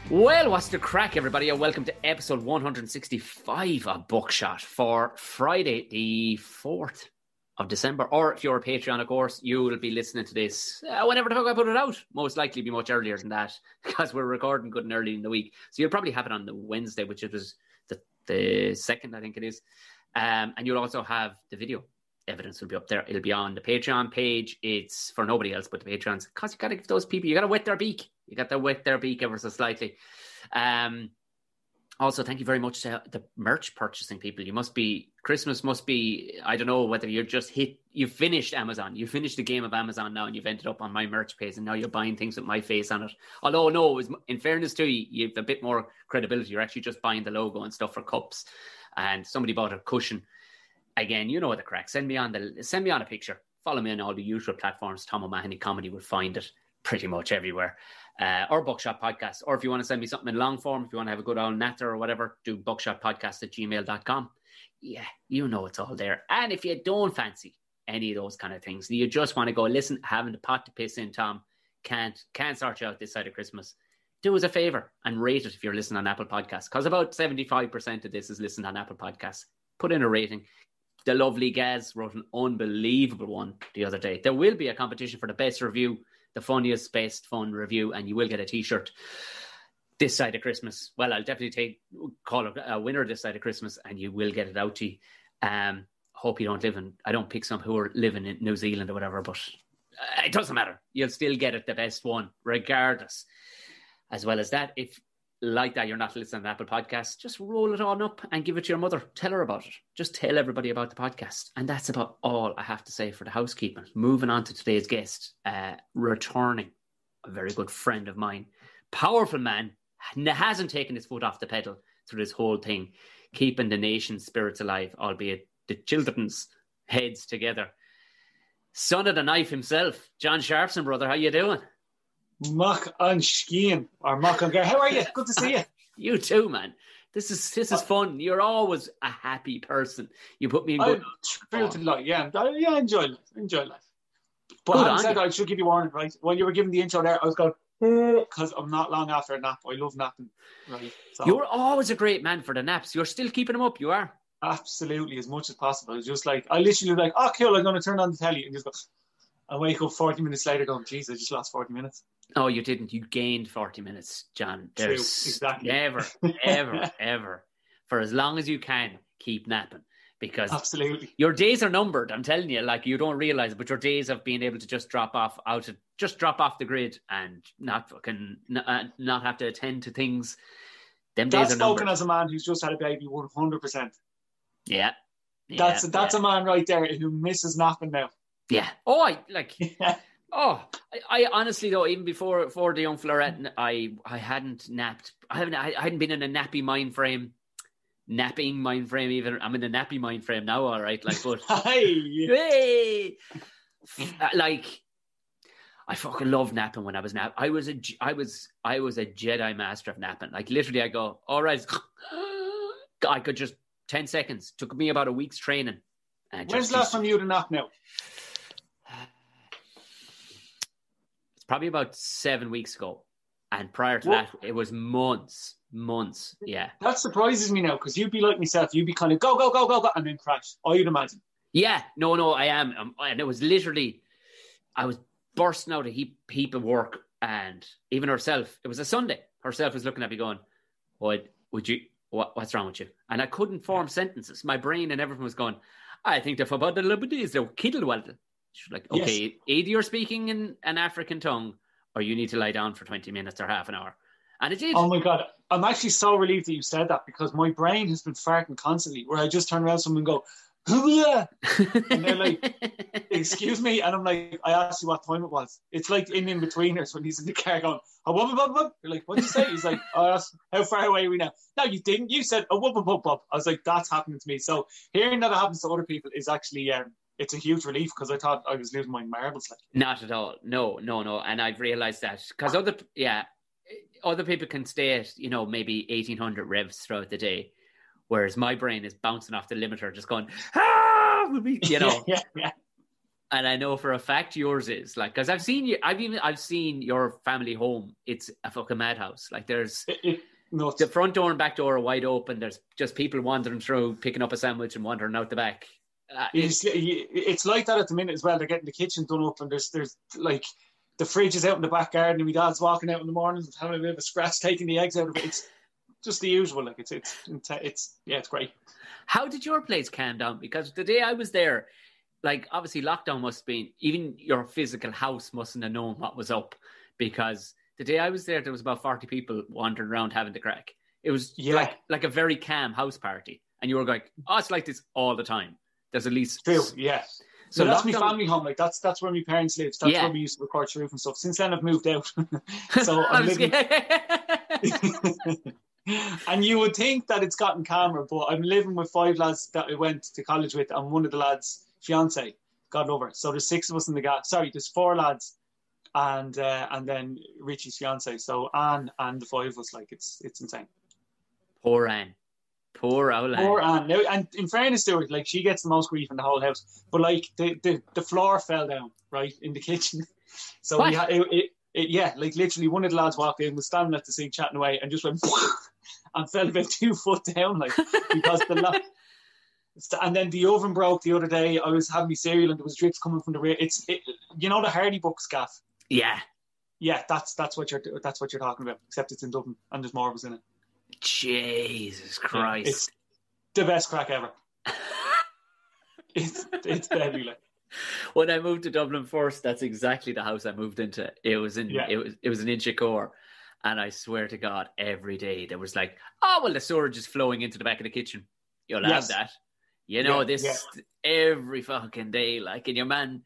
Well, what's the crack, everybody? And welcome to episode 165 of Buckshot for Friday, the 4th of December. Or if you're a Patreon, of course, you will be listening to this whenever the fuck I put it out. Most likely be much earlier than that because we're recording good and early in the week. So you'll probably have it on the Wednesday, which it was the 2nd, I think it is. And you'll also have the video. Evidence will be up there. It'll be on the Patreon page. It's for nobody else but the Patreons. Because you got to give those people, you got to wet their beak. You got to wet their beak ever so slightly. Also, thank you very much to the merch purchasing people. Christmas must be, I don't know whether you've finished Amazon. You finished the game of Amazon now and you've ended up on my merch page and now you're buying things with my face on it. Although, no, in fairness to you, you have a bit more credibility. You're actually just buying the logo and stuff for cups. And somebody bought a cushion. Again, you know the crack. Send me on a picture. Follow me on all the usual platforms. Tom O'Mahony Comedy will find it pretty much everywhere. Or Buckshot Podcast. Or if you want to send me something in long form, if you want to have a good old natter or whatever, do buckshotpodcast@gmail.com. Yeah, you know it's all there. And if you don't fancy any of those kind of things, you just want to go, listen, having the pot to piss in, Tom, can't sort you out this side of Christmas. Do us a favour and rate it if you're listening on Apple Podcasts. Because about 75% of this is listened on Apple Podcasts. Put in a rating. The lovely Gaz wrote an unbelievable one the other day. There will be a competition for the best review, the funniest, best fun review, and you will get a T-shirt this side of Christmas. Well, I'll definitely call it a winner this side of Christmas, and you will get it out to you. Hope you I don't pick some who are living in New Zealand or whatever, but it doesn't matter. You'll still get it, the best one, regardless. As well as that, if like that you're not listening to Apple Podcasts, just roll it on up and give it to your mother. Tell her about it. Just tell everybody about the podcast. And that's about all I have to say for the housekeeping. Moving on to today's guest, returning, a very good friend of mine, powerful man, hasn't taken his foot off the pedal through this whole thing, keeping the nation's spirits alive, albeit the children's heads together. Son of the knife himself, John Sharpson, brother, how you doing? Mac an Skeen or Mac an Gar. How are you? Good to see you. You too, man. This is fun. You're always a happy person. You put me in good. Thrilled to life. Yeah, I enjoy life. But having said that, I should give you warning, right? When you were giving the intro there, I was going because I'm not long after a nap. I love napping. Right. So, you're always a great man for the naps. You're still keeping them up. You are absolutely as much as possible. It's just like I literally like, oh, cool. I'm going to turn on the telly and just go. I wake up 40 minutes later going, geez, I just lost 40 minutes. Oh, you didn't. You gained 40 minutes, John. True, exactly. Never, ever, for as long as you can, keep napping. Because absolutely, your days are numbered. I'm telling you, like you don't realize it, but your days of being able to just drop off the grid and not have to attend to things. Them days are numbered. That's spoken as a man who's just had a baby 100%. Yeah. That's a man right there who misses napping now. Yeah. Oh, I honestly though, even before the young Florette, I hadn't napped. I hadn't been in a napping mind frame even. I'm in a nappy mind frame now, all right. Like, but hey, like I fucking loved napping when I was napping. I was a Jedi master of napping. Like literally, I go, all right, I could just 10 seconds. Took me about a week's training. When's the last time you had a nap now? Probably about 7 weeks ago. And prior to that, it was months. Yeah. That surprises me now because you'd be like myself. You'd be kind of go, and then crash. I'd imagine. Yeah. No, I am. And it was literally, I was bursting out a heap of work. And even herself, it was a Sunday. Herself was looking at me going, what's wrong with you? And I couldn't form sentences. My brain and everything was going, I think the forbidden liberties, the kiddle. She's like, okay, yes. Either you're speaking in an African tongue or you need to lie down for 20 minutes or half an hour. And it did. Oh my God. I'm actually so relieved that you said that because my brain has been farting constantly where I just turn around to someone and go, Hoo-ya! And they're like, excuse me. And I'm like, I asked you what time it was. It's like in betweeners when he's in the car going, oh, whoop, whoop, whoop. You're like, what did you say? He's like, I asked, how far away are we now? No, you didn't. You said, oh, whoop, whoop, whoop, whoop. I was like, that's happening to me. So hearing that it happens to other people is actually, it's a huge relief because I thought I was losing my marbles. Like. Not at all. No. And I've realised that because other people can stay at, maybe 1800 revs throughout the day. Whereas my brain is bouncing off the limiter, just going, yeah. And I know for a fact yours is like, because I've seen your family home. It's a fucking madhouse. Like there's the front door and back door are wide open. There's just people wandering through, picking up a sandwich and wandering out the back. It's like that at the minute as well. They're getting the kitchen done up, and there's like the fridge is out in the back garden, and my dad's walking out in the mornings having a bit of a scratch, taking the eggs out of it. It's just the usual. Like it's great. How did your place calm down? Because the day I was there, like obviously lockdown must have been, even your physical house mustn't have known what was up, because the day I was there was about 40 people wandering around having the crack. It was like a very calm house party, and you were like, oh, it's like this all the time. There's at least true, yeah. So that's my family home. Like that's where my parents lived. That's where we used to record the roof and stuff. Since then, I've moved out. So I'm living. And you would think that it's gotten calmer, but I'm living with 5 lads that I went to college with, and one of the lads' fiance, God love her. So there's 6 of us in the gaff. Sorry, there's 4 lads, and then Richie's fiance. So Anne and the 5 of us, like it's insane. Poor Anne. Poor old Anne. Poor Anne. Now, and in fairness to her, like she gets the most grief in the whole house. But like the floor fell down right in the kitchen. So we had like literally one of the lads walked in, was standing at the sink chatting away, and just went and fell about 2 foot down, like because and then the oven broke the other day. I was having my cereal and there was drips coming from the rear. You know the Hardy Bucks gaff. Yeah. That's what you're talking about. Except it's in Dublin and there's more of us in it. Jesus Christ! It's the best crack ever. It's deadly. Like. When I moved to Dublin first, that's exactly the house I moved into. It was in it was an Inchicore, and I swear to God, every day there was like, oh well, the sewage is flowing into the back of the kitchen. You'll have that. You know every fucking day. Like, and your man,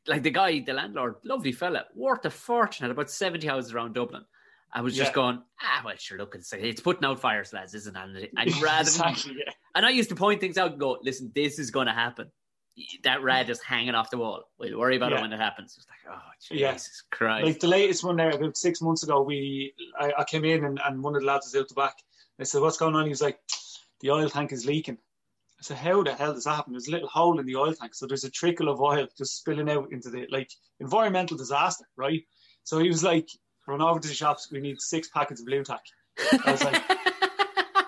like the landlord, lovely fella, worth a fortune, had about 70 houses around Dublin. I was just going, well, sure, look, it's putting out fires, lads, isn't it? I'd rather, and I used to point things out and go, listen, this is going to happen. That rad is hanging off the wall. We'll worry about it when it happens. It's like, oh, Jesus Christ. Like the latest one there, about 6 months ago, I came in and one of the lads was out the back. I said, what's going on? He was like, the oil tank is leaking. I said, how the hell does that happen? There's a little hole in the oil tank. So there's a trickle of oil just spilling out into the, like, environmental disaster, right? So he was like, run over to the shops, we need 6 packets of blue tack. I was like,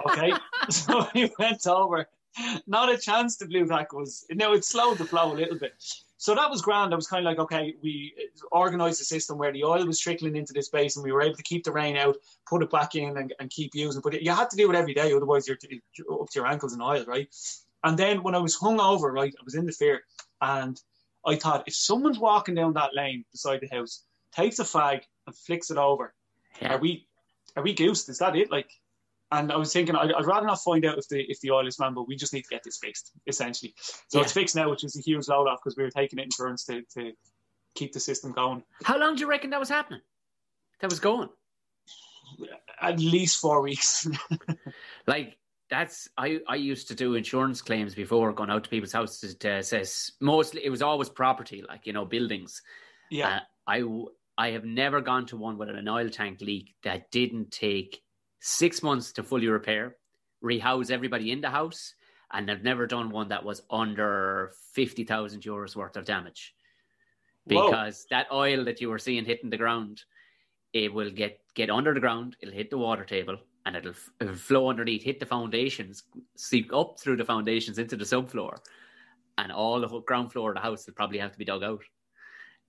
okay. So we went over. Not a chance the blue tack was, it slowed the flow a little bit. So that was grand. I was kind of like, okay, we organised a system where the oil was trickling into this basin. We were able to keep the rain out, put it back in and keep using. But you had to do it every day, otherwise you're up to your ankles in oil, right? And then when I was hungover, right, I was in the fair, and I thought, if someone's walking down that lane beside the house, takes a fag and flicks it over, are we goosed? Is that it? Like, and I was thinking, I'd rather not find out if the oil is man, but we just need to get this fixed, essentially. So it's fixed now, which is a huge load off because we were taking it insurance to keep the system going. How long do you reckon that was happening? That was going? At least 4 weeks. Like, I used to do insurance claims before going out to people's houses to assess. Mostly, it was always property, like, buildings. Yeah. I have never gone to one with an oil tank leak that didn't take 6 months to fully repair, rehouse everybody in the house, and I've never done one that was under 50,000 euros worth of damage. Because that oil that you were seeing hitting the ground, it will get under the ground, it'll hit the water table, and it'll flow underneath, hit the foundations, seep up through the foundations into the subfloor, and all the ground floor of the house will probably have to be dug out.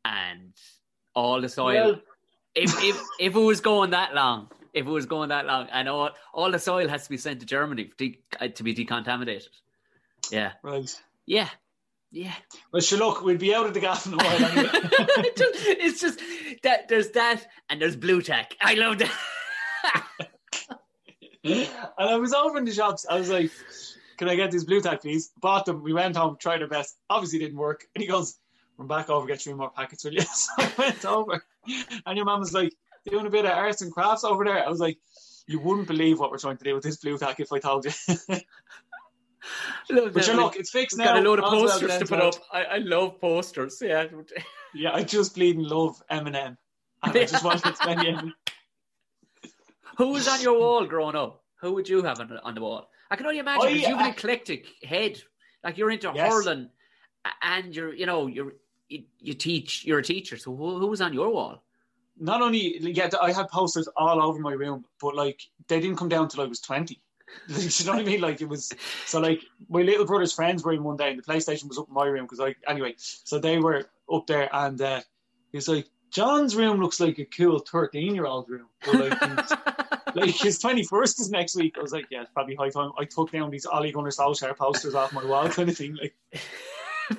And all the soil, if it was going that long, and all the soil has to be sent to Germany to be decontaminated. Yeah. Right. Yeah. Well, sure, look, we'll be out of the gaff in a while anyway. It's just that there's that and there's blue tack. I love that. And I was over in the shops. I was like, can I get these blue tack, please? Bought them. We went home, tried our best. Obviously didn't work. And he goes, run back over, get 3 more packets, will you? So I went over. And your mum was like, doing a bit of arts and crafts over there. I was like, you wouldn't believe what we're trying to do with this blue tack if I told you. But sure, look, it's fixed now. Got a load of posters to put up. I love posters. Yeah. Yeah, I just bleeding love Eminem. And I just wanted to spend the Who was on your wall growing up? Who would you have on the wall? I can only imagine because you have an eclectic head. Like you're into hurling, and you're you teach. You're a teacher, so who was on your wall? Not only, yeah, I had posters all over my room, but like they didn't come down till I was 20. You know what I mean? Like it was so like my little brother's friends were in one day, and the PlayStation was up in my room so they were up there, and he was like, John's room looks like a cool 13-year-old room, but like his 21st is next week. I was like, yeah, it's probably high time I took down these Ole Gunnar Solskjaer posters off my wall, kind of thing. Like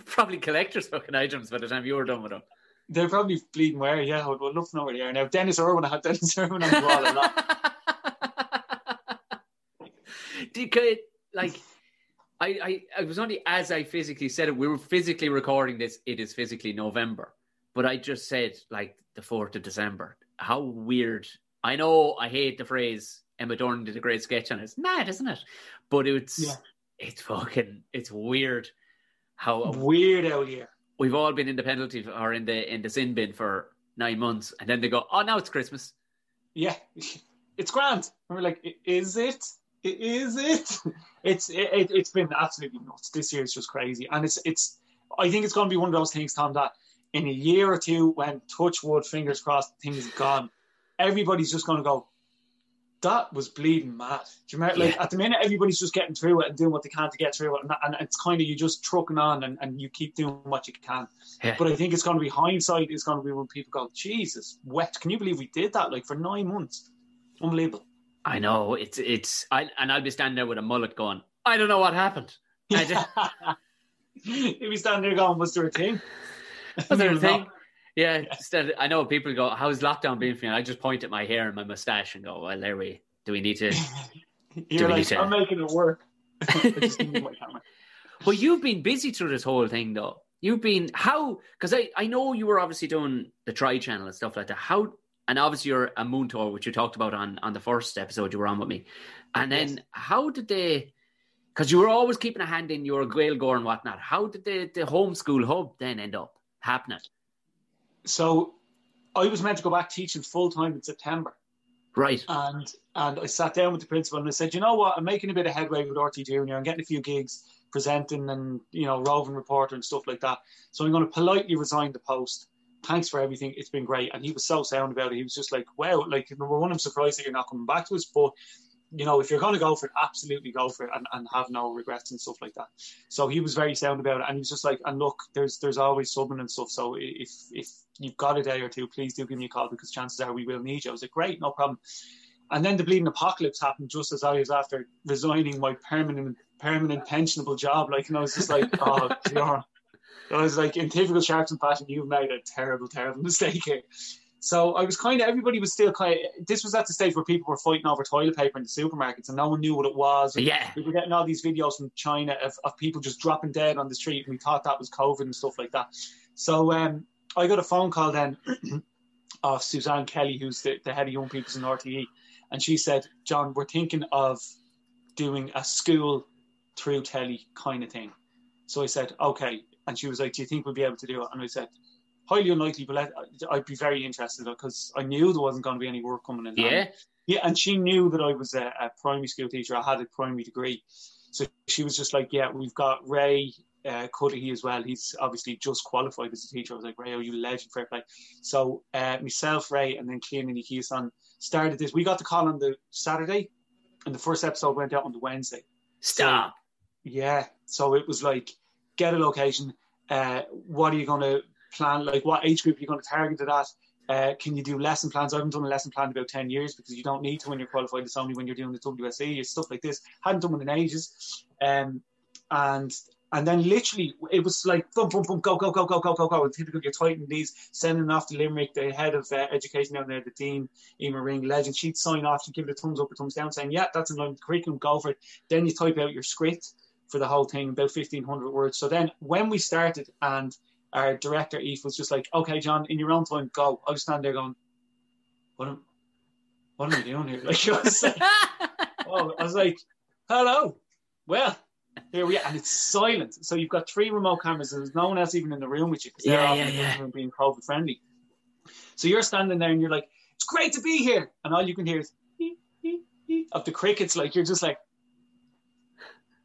probably collector's fucking items by the time you were done with them. They're probably bleeding where, yeah. I would love to know where they are now. Dennis Irwin, I had Dennis Irwin on the wall a lot. I was only, as I physically said it, we were physically recording this, it is physically November, but I just said like the 4th of December. How weird. I know I hate the phrase Emma Dornan did a great sketch on it. It's mad, isn't it? But it's weird how weird out here. We've all been in the penalty or in the sin bin for 9 months, and then they go, oh, now it's Christmas. Yeah, it's grand. And we're like, is it? Is it? It's been absolutely nuts. This year is just crazy, and it's. I think it's going to be one of those things, Tom, that in a year or two, when touch wood, fingers crossed, things are gone, everybody's just going to go, that was bleeding mad. Do you remember? Like at the minute, everybody's just getting through it and doing what they can to get through it, and it's kind of you just trucking on and you keep doing what you can. Yeah. But I think it's going to be hindsight. Is going to be when people go, Jesus, wet! Can you believe we did that? Like for 9 months, unbelievable. I know I'll be standing there with a mullet going, I don't know what happened. He'll be standing there going, was there a thing? Was there a thing? Yeah. Instead, I know people go, how's lockdown been for you? I just point at my hair and my moustache and go, well, do we need to? You're like, I'm making it work. I just need my camera. Well, you've been busy through this whole thing, though. You've been, because I know you were obviously doing the Tri-Channel and stuff like that. And obviously you're a moon tour, which you talked about on the first episode you were on with me. And then how did they, because you were always keeping a hand in your Gaeilgeoir and whatnot, how did the homeschool hub then end up happening? So I was meant to go back teaching full-time in September. Right. And I sat down with the principal and I said, you know what, I'm making a bit of headway with RT Junior. I'm getting a few gigs presenting and, roving reporter and stuff like that. So I'm going to politely resign the post. Thanks for everything. It's been great. And he was so sound about it. He was just like, wow, like, number one, I'm surprised that you're not coming back to us. But, if you're going to go for it, absolutely go for it and have no regrets and stuff like that. So he was very sound about it. And he was just like, and look, there's always subbing and stuff. So if you've got a day or two, please do give me a call because chances are we will need you. I was like, great, no problem. And then the bleeding apocalypse happened just as I was after resigning my permanent pensionable job. Like, and I was just like, oh, God. I was like, in typical Sharpson fashion, you've made a terrible, terrible mistake here. So I was everybody was still this was at the stage where people were fighting over toilet paper in the supermarkets and no one knew what it was. And yeah. We were getting all these videos from China of people just dropping dead on the street and we thought that was COVID and stuff like that. So I got a phone call then of Suzanne Kelly, who's the head of young people's in RTE. And she said, John, we're thinking of doing a school through telly kind of thing. So I said, okay. And she was like, do you think we'll be able to do it? And I said, highly unlikely, but I'd be very interested because I knew there wasn't going to be any work coming in. Yeah. Yeah, and she knew that I was a primary school teacher. I had a primary degree. So she was just like, yeah, we've got Ray Cudahy as well. He's obviously just qualified as a teacher. I was like, Ray, oh, you legend, fair play. So myself, Ray, and then Cian and Nikisan started this. We got the call on the Saturday, and the first episode went out on the Wednesday. Stop. So, yeah. So it was like, get a location. What are you going to plan? Like, what age group are you going to target it at? Can you do lesson plans? I haven't done a lesson plan in about 10 years because you don't need to when you're qualified. It's only when you're doing the WSE and stuff like this. Hadn't done one in ages. And then literally it was like, boom, boom, boom, go. And typically you're tightening these, sending off to Limerick, the head of education down there, the Dean, Emer Ring, legend. She'd sign off, she'd give it a thumbs up or thumbs down saying, yeah, that's in line with the curriculum, go for it. Then you type out your script for the whole thing, about 1,500 words. So then when we started and our director, Eve, was just like, okay, John, in your own time, go. I was standing there going, what am I doing here? Like, I was like, hello. Well, here we are. And it's silent. So you've got 3 remote cameras and there's no one else even in the room with you because they're in the room being COVID friendly. So you're standing there and you're like, it's great to be here. And all you can hear is of the crickets. Like, you're just like,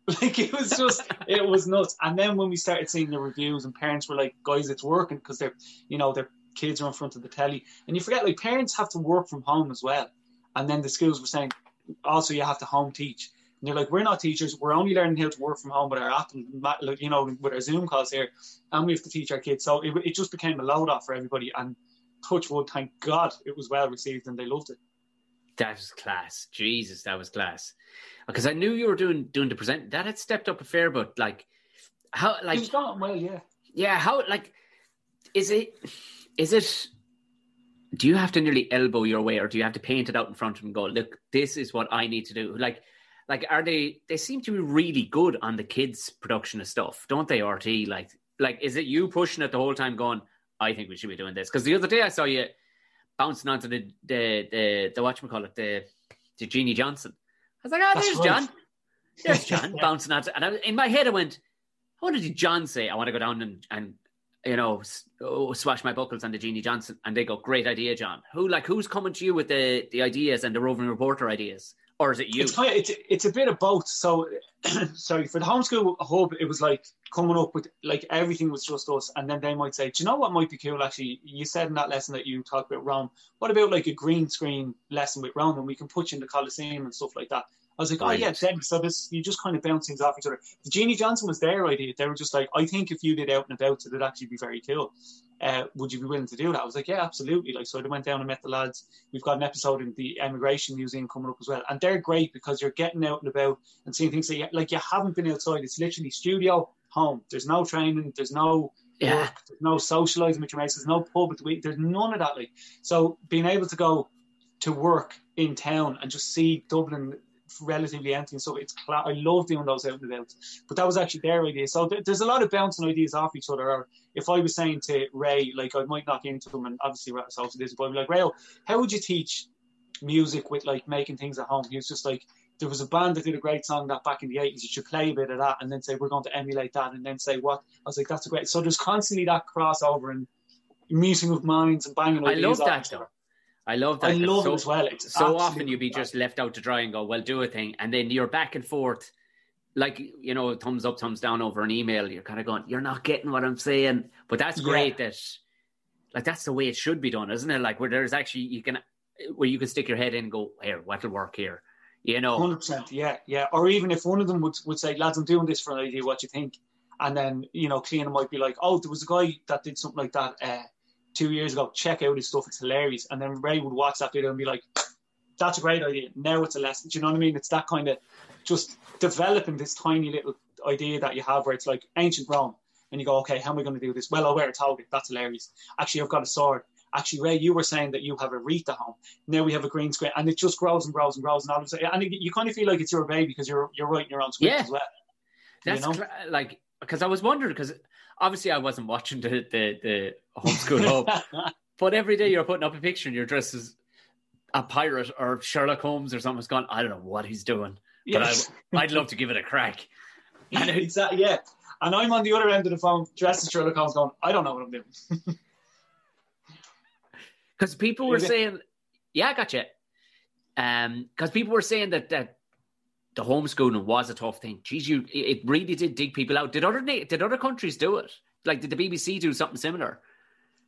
Like, it was nuts. And then when we started seeing the reviews and parents were like, guys, it's working because their kids are in front of the telly. And you forget, like, parents have to work from home as well. And then the schools were saying, also, you have to home teach. And they're like, we're not teachers. We're only learning how to work from home with our app and, with our Zoom calls here. And we have to teach our kids. So it just became a load off for everybody. And touch wood, thank God it was well received and they loved it. That was class. Jesus, that was class. Because I knew you were doing the present. That had stepped up a fair bit. Like, how, like, it's gone well, yeah. Yeah, how, like, is it, do you have to nearly elbow your way, or do you have to paint it out in front of them and go, look, this is what I need to do? Like, are they seem to be really good on the kids' production of stuff, don't they, RT? Like, is it you pushing it the whole time going, I think we should be doing this? Because the other day I saw you bouncing onto the whatchamacallit, the Jeannie Johnson. I was like, there's right. John. There's John bouncing onto, and in my head I went, what did John say? I want to go down and swash my buckles on the Jeannie Johnson. And they go, great idea, John. Who's coming to you with the ideas and the roving reporter ideas? Or is it you? It's a bit of both. So, sorry, for the homeschool hub, it was like coming up with, like, everything was just us. And then they might say, do you know what might be cool, actually? You said in that lesson that you talked about Rome. What about, like, a green screen lesson with Rome? And we can put you in the Coliseum and stuff like that. I was like, oh, yeah, then. So you just kind of bounce things off each other. The Jeannie Johnson was their idea. They were just like, I think if you did out and about, it'd actually be very cool. Would you be willing to do that? I was like, yeah, absolutely. Like, so I went down and met the lads. We've got an episode in the Emigration Museum coming up as well. And they're great because you're getting out and about and seeing things that you haven't been outside. It's literally studio, home. There's no training. There's no work. There's no socialising with your mates. There's no pub at the week. There's none of that. Like, so being able to go to work in town and just see Dublin relatively empty and stuff, I love doing those out and about. But that was actually their idea. So there's a lot of bouncing ideas off each other. Or if I was saying to Ray, like, I might knock into him, and obviously Ray's also this, but I'd be like, Ray, how would you teach music with, like, making things at home? He was just like, there was a band that did a great song that back in the 80s, you should play a bit of that and then say, we're going to emulate that, and then say what? I was like, that's a great. So there's constantly that crossover and meeting of minds and banging ideas. I love that though. I love that. I love it as well. It's so often you'd be just left out to dry and go, well, do a thing. And then you're back and forth, like, thumbs up, thumbs down over an email. You're kind of going, you're not getting what I'm saying. But that's great that, like, that's the way it should be done, isn't it? Like, where there's actually, where you can stick your head in and go, here, what'll work here? 100%, yeah. Or even if one of them would say, lads, I'm doing this for an idea, what do you think? And then, Clean might be like, oh, there was a guy that did something like that 2 years ago, check out his stuff, it's hilarious. And then Ray would watch that video and be like, that's a great idea, now it's a lesson. Do you know what I mean? It's that kind of just developing this tiny little idea that you have where it's like ancient Rome, and you go, okay, how am I going to do this? Well, I'll wear a toga, that's hilarious. Actually, I've got a sword. Actually, Ray, you were saying that you have a wreath at home. Now we have a green screen, and it just grows and grows and grows. And all of a sudden, and you kind of feel like it's your baby because you're writing your own script as well. That's like, because I was wondering, because obviously I wasn't watching the homeschool hub, but every day you're putting up a picture and you're dressed as a pirate or Sherlock Holmes or something's gone, I don't know what he's doing, but I'd love to give it a crack. And exactly, yeah. And I'm on the other end of the phone dressed as Sherlock Holmes going, I don't know what I'm doing. Because people were saying, yeah, I gotcha. Because people were saying that the homeschooling was a tough thing. Geez, it really did dig people out. Did other countries do it? Like, did the BBC do something similar?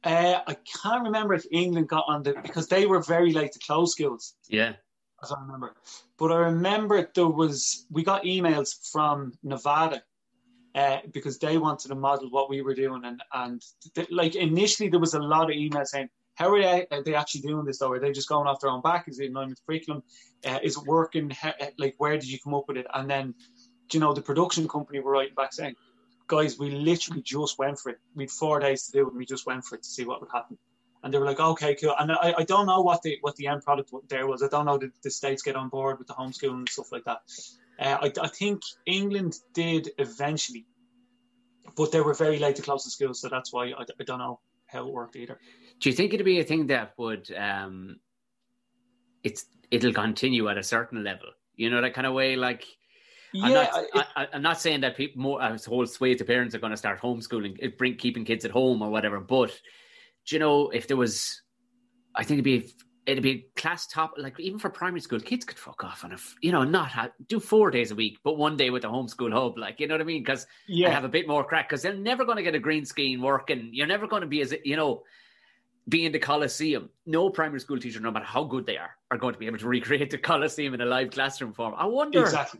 I can't remember if England got on because they were very late to close schools. Yeah. As I remember. But I remember we got emails from Nevada because they wanted to model what we were doing. And like, initially there was a lot of emails saying, how are they actually doing this though? Are they just going off their own back? Is it in line with curriculum? Is it working? Like, where did you come up with it? And then, the production company were writing back saying, guys, we literally just went for it. We had 4 days to do it, and we just went for it to see what would happen. And they were like, okay, cool. And I don't know what the end product there was. I don't know did the states get on board with the homeschooling and stuff like that. I think England did eventually, but they were very late to close the schools, so that's why I don't know how it worked either. Do you think it'd be a thing that would it'll continue at a certain level? That kind of way, like. Yeah, I'm not saying that people more a whole swathe of parents are going to start homeschooling, keeping kids at home or whatever. But if there was, I think it'd be it'd be class top, like even for primary school, kids could fuck off and do 4 days a week, but 1 day with the homeschool hub, like, you know what I mean? Because and have a bit more crack, because they're never going to get a green screen working. You're never going to be be in the Coliseum. No primary school teacher, no matter how good they are going to be able to recreate the Coliseum in a live classroom form. I wonder, exactly.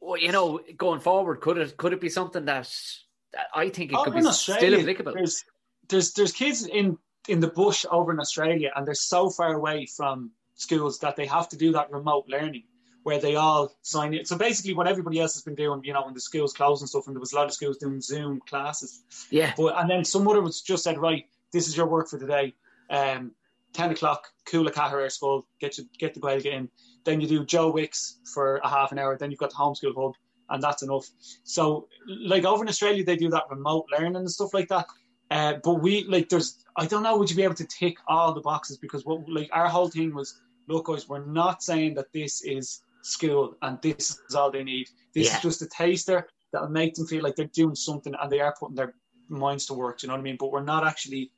Well, going forward, could it be something that I think it could be still applicable? There's kids in the bush over in Australia, and they're so far away from schools that they have to do that remote learning where they all sign it. So basically what everybody else has been doing, when the schools closed and stuff, and there was a lot of schools doing Zoom classes. Yeah. And then some other was just said, right, this is your work for the day. 10 o'clock, cool a Cahnnel school, get the Gaeilge in. Then you do Joe Wicks for a half an hour. Then you've got the homeschool hub, and that's enough. So like over in Australia, they do that remote learning and stuff like that. But I don't know, would you be able to tick all the boxes? Because our whole thing was, look, guys, we're not saying that this is school and this is all they need. This is just a taster that'll make them feel like they're doing something and they are putting their minds to work. Do you know what I mean? But we're not actually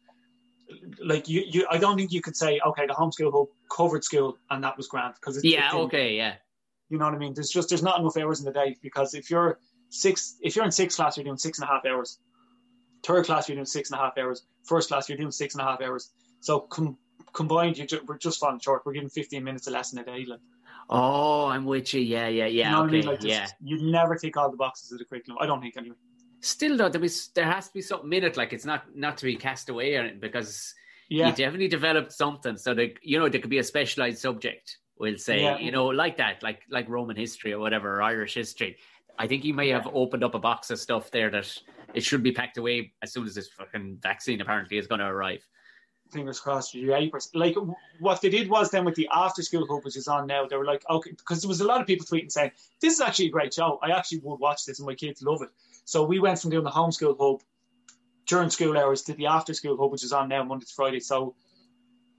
like you. I don't think you could say, okay, the homeschool hub covered school and that was grand, because you know what I mean. There's not enough hours in the day, because if you're in sixth class, you're doing 6.5 hours. Third class, you're doing 6.5 hours. First class, you're doing 6.5 hours. So combined, we're just falling short. We're giving 15 minutes a lesson a day. Like. Oh, I'm with you. Yeah. You know what I mean? Like, you'd never tick all the boxes of the curriculum. I don't think, anyway. Still, though, there has to be something in it. Like, it's not to be cast away or anything, because you definitely developed something. So there could be a specialized subject. We'll say, like that, like Roman history or whatever, or Irish history. I think you may have opened up a box of stuff there that it should be packed away as soon as this fucking vaccine apparently is going to arrive. Fingers crossed. Like, what they did was then with the after school hub, which is on now, they were like, okay, because there was a lot of people tweeting saying, this is actually a great show. I actually would watch this and my kids love it. So we went from doing the homeschool hub during school hours to the after school hub, which is on now Monday to Friday. So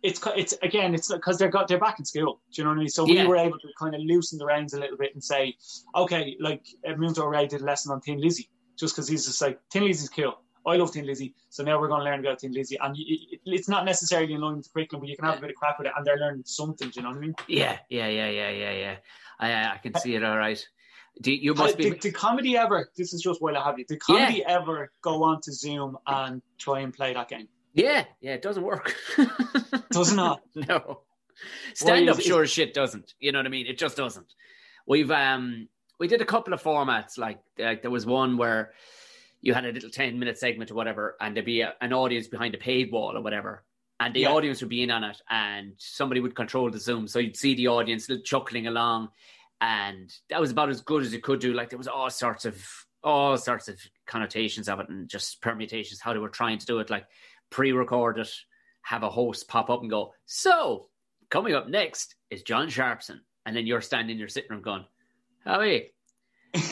it's because they're back in school. Do you know what I mean? So we were able to kind of loosen the reins a little bit and say, okay, like Moonto already did a lesson on Tin Lizzie, just because he's just like, Tin Lizzie's cool. I love Tin Lizzie, so now we're going to learn about Tin Lizzie. And it's not necessarily in line with the curriculum, but you can have a bit of crap with it, and they're learning something. Do you know what I mean? Yeah. I can see it. All right. Did comedy ever? This is just while I have you. Did comedy ever go on to Zoom and try and play that game? Yeah, it doesn't work. Does it not? No. Stand-up sure as shit doesn't. You know what I mean? It just doesn't. We did a couple of formats. Like there was one where you had a little 10-minute segment or whatever, and there'd be an audience behind a paid wall or whatever. And the audience would be in on it, and somebody would control the Zoom. So you'd see the audience chuckling along, and that was about as good as you could do. Like, there was all sorts of connotations of it and just permutations, how they were trying to do it. Like, pre-record it, have a host pop up and go, so coming up next is John Sharpson. And then you're standing in your sitting room going, how are you?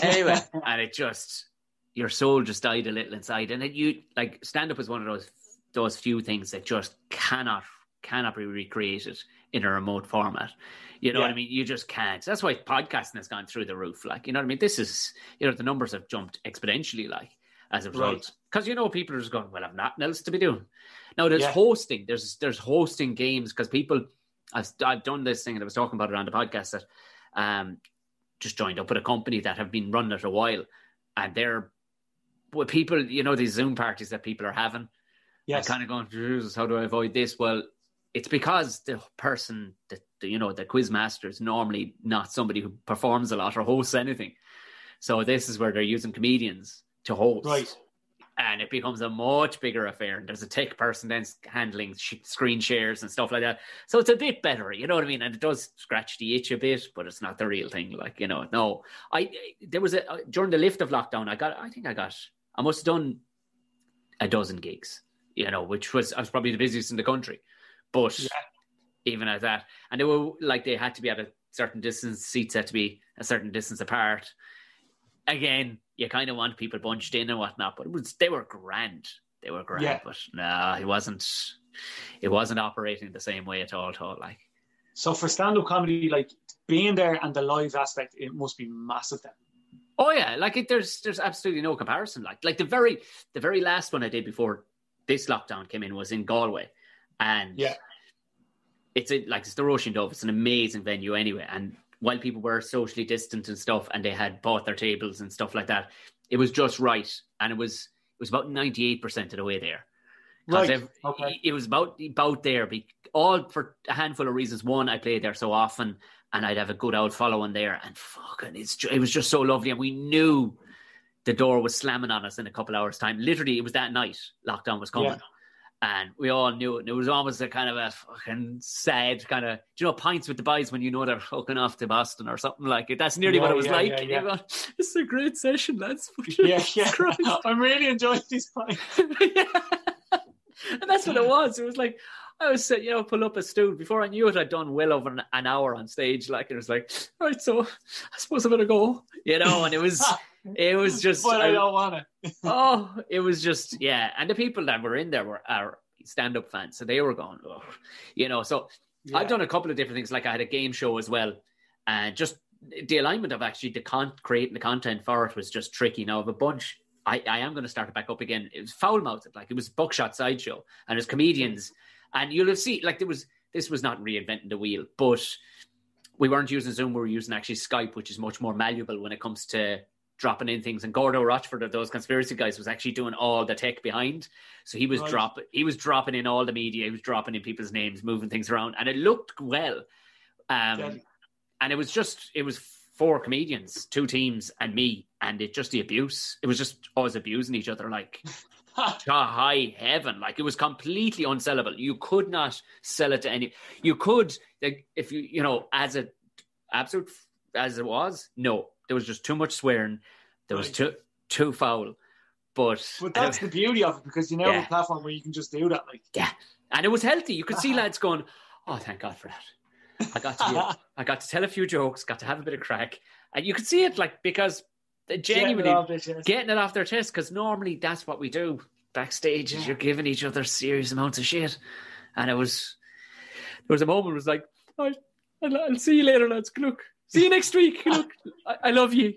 Anyway, and it just, your soul just died a little inside. And then stand-up is one of those few things that just cannot be recreated in a remote format. You know what I mean? You just can't. That's why podcasting has gone through the roof. Like, you know what I mean? This is, the numbers have jumped exponentially, like, as a result. Because, people are just going, well, I've nothing else to be doing. Now, there's hosting. There's hosting games, because people, I've done this thing, and I was talking about it on the podcast, that just joined up with a company that have been running it a while. And they're, with people, these Zoom parties that people are having, kind of going, Jesus, how do I avoid this? Well, it's because the person, the quiz master is normally not somebody who performs a lot or hosts anything. So this is where they're using comedians to host. Right. And it becomes a much bigger affair. And there's a tech person then handling screen shares and stuff like that. So it's a bit better, you know what I mean? And it does scratch the itch a bit, but it's not the real thing. Like, no. There was during the lift of lockdown, I must have done a dozen gigs, I was probably the busiest in the country. But even at that, and they were like, they had to be at a certain distance, seats had to be a certain distance apart. Again, you kind of want people bunched in and whatnot, but they were grand. Yeah. But no, it wasn't operating the same way at all. Like, so for stand-up comedy, like, being there and the live aspect, it must be massive then. Oh yeah, like there's absolutely no comparison. Like the very last one I did before this lockdown came in was in Galway, and it's the Roisin Dove. It's an amazing venue anyway. And while people were socially distant and stuff, and they had bought their tables and stuff like that, it was just right. And it was about 98% of the way there. Right. Okay. It was about there, all for a handful of reasons. One, I played there so often, and I'd have a good old following there. And fucking, it was just so lovely. And we knew the door was slamming on us in a couple hours' time. Literally, it was that night lockdown was coming. Yeah. And we all knew it. And it was almost a kind of a fucking sad kind of, pints with the boys when you know they're hooking off to Boston or something like it. That's nearly what it was like. Yeah. And you're going, this is a great session, lads. Yeah. I'm really enjoying these pints. Yeah. And that's what it was. It was like, I was pull up a stool. Before I knew it, I'd done well over an hour on stage. Like, it was like, all right, so I suppose I better go, and it was just. But I don't want to. It was just, yeah. And the people that were in there were our stand-up fans. So they were going, so yeah. I've done a couple of different things. Like, I had a game show as well. And just the alignment of actually creating the content for it was just tricky. Now, I have a bunch. I am going to start it back up again. It was foul-mouthed. Like, it was Buckshot Sideshow. And there's comedians. And you'll have seen, like, this was not reinventing the wheel, but we weren't using Zoom. We were using actually Skype, which is much more malleable when it comes to dropping in things. And Gordo Rochford of those conspiracy guys was actually doing all the tech behind. So he was dropping in all the media. He was dropping in people's names, moving things around. And it looked well. And it was 4 comedians, 2 teams and me. And it just the abuse. It was just us abusing each other like to high heaven. Like, it was completely unsellable. You could not sell it to any. You could, like, if as it was, no. There was just too much swearing. There was too foul. But that's the beauty of it, because you have a platform where you can just do that. Like, yeah. And it was healthy. You could see lads going, oh, thank God for that. I got to tell a few jokes, got to have a bit of crack. And you could see it, like, because they genuinely getting it off their chest, because normally that's what we do backstage, is you're giving each other serious amounts of shit. And there was a moment, it was like, I'll see you later, lads. Look, see you next week. Look, I love you.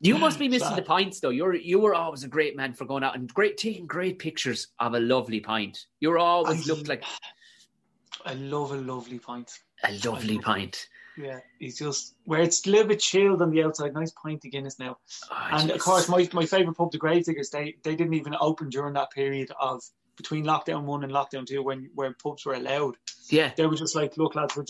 You must be missing the pints, though. You were always a great man for going out and taking great pictures of a lovely pint. You were always looked like. I love a lovely pint. A lovely pint. Yeah, it's just where it's a little bit chilled on the outside. Nice pint of Guinness now. And of course, my favourite pub, the Gravediggers, they didn't even open during that period of between lockdown 1 and lockdown 2 where pubs were allowed. Yeah, they were just like, look, lads, we're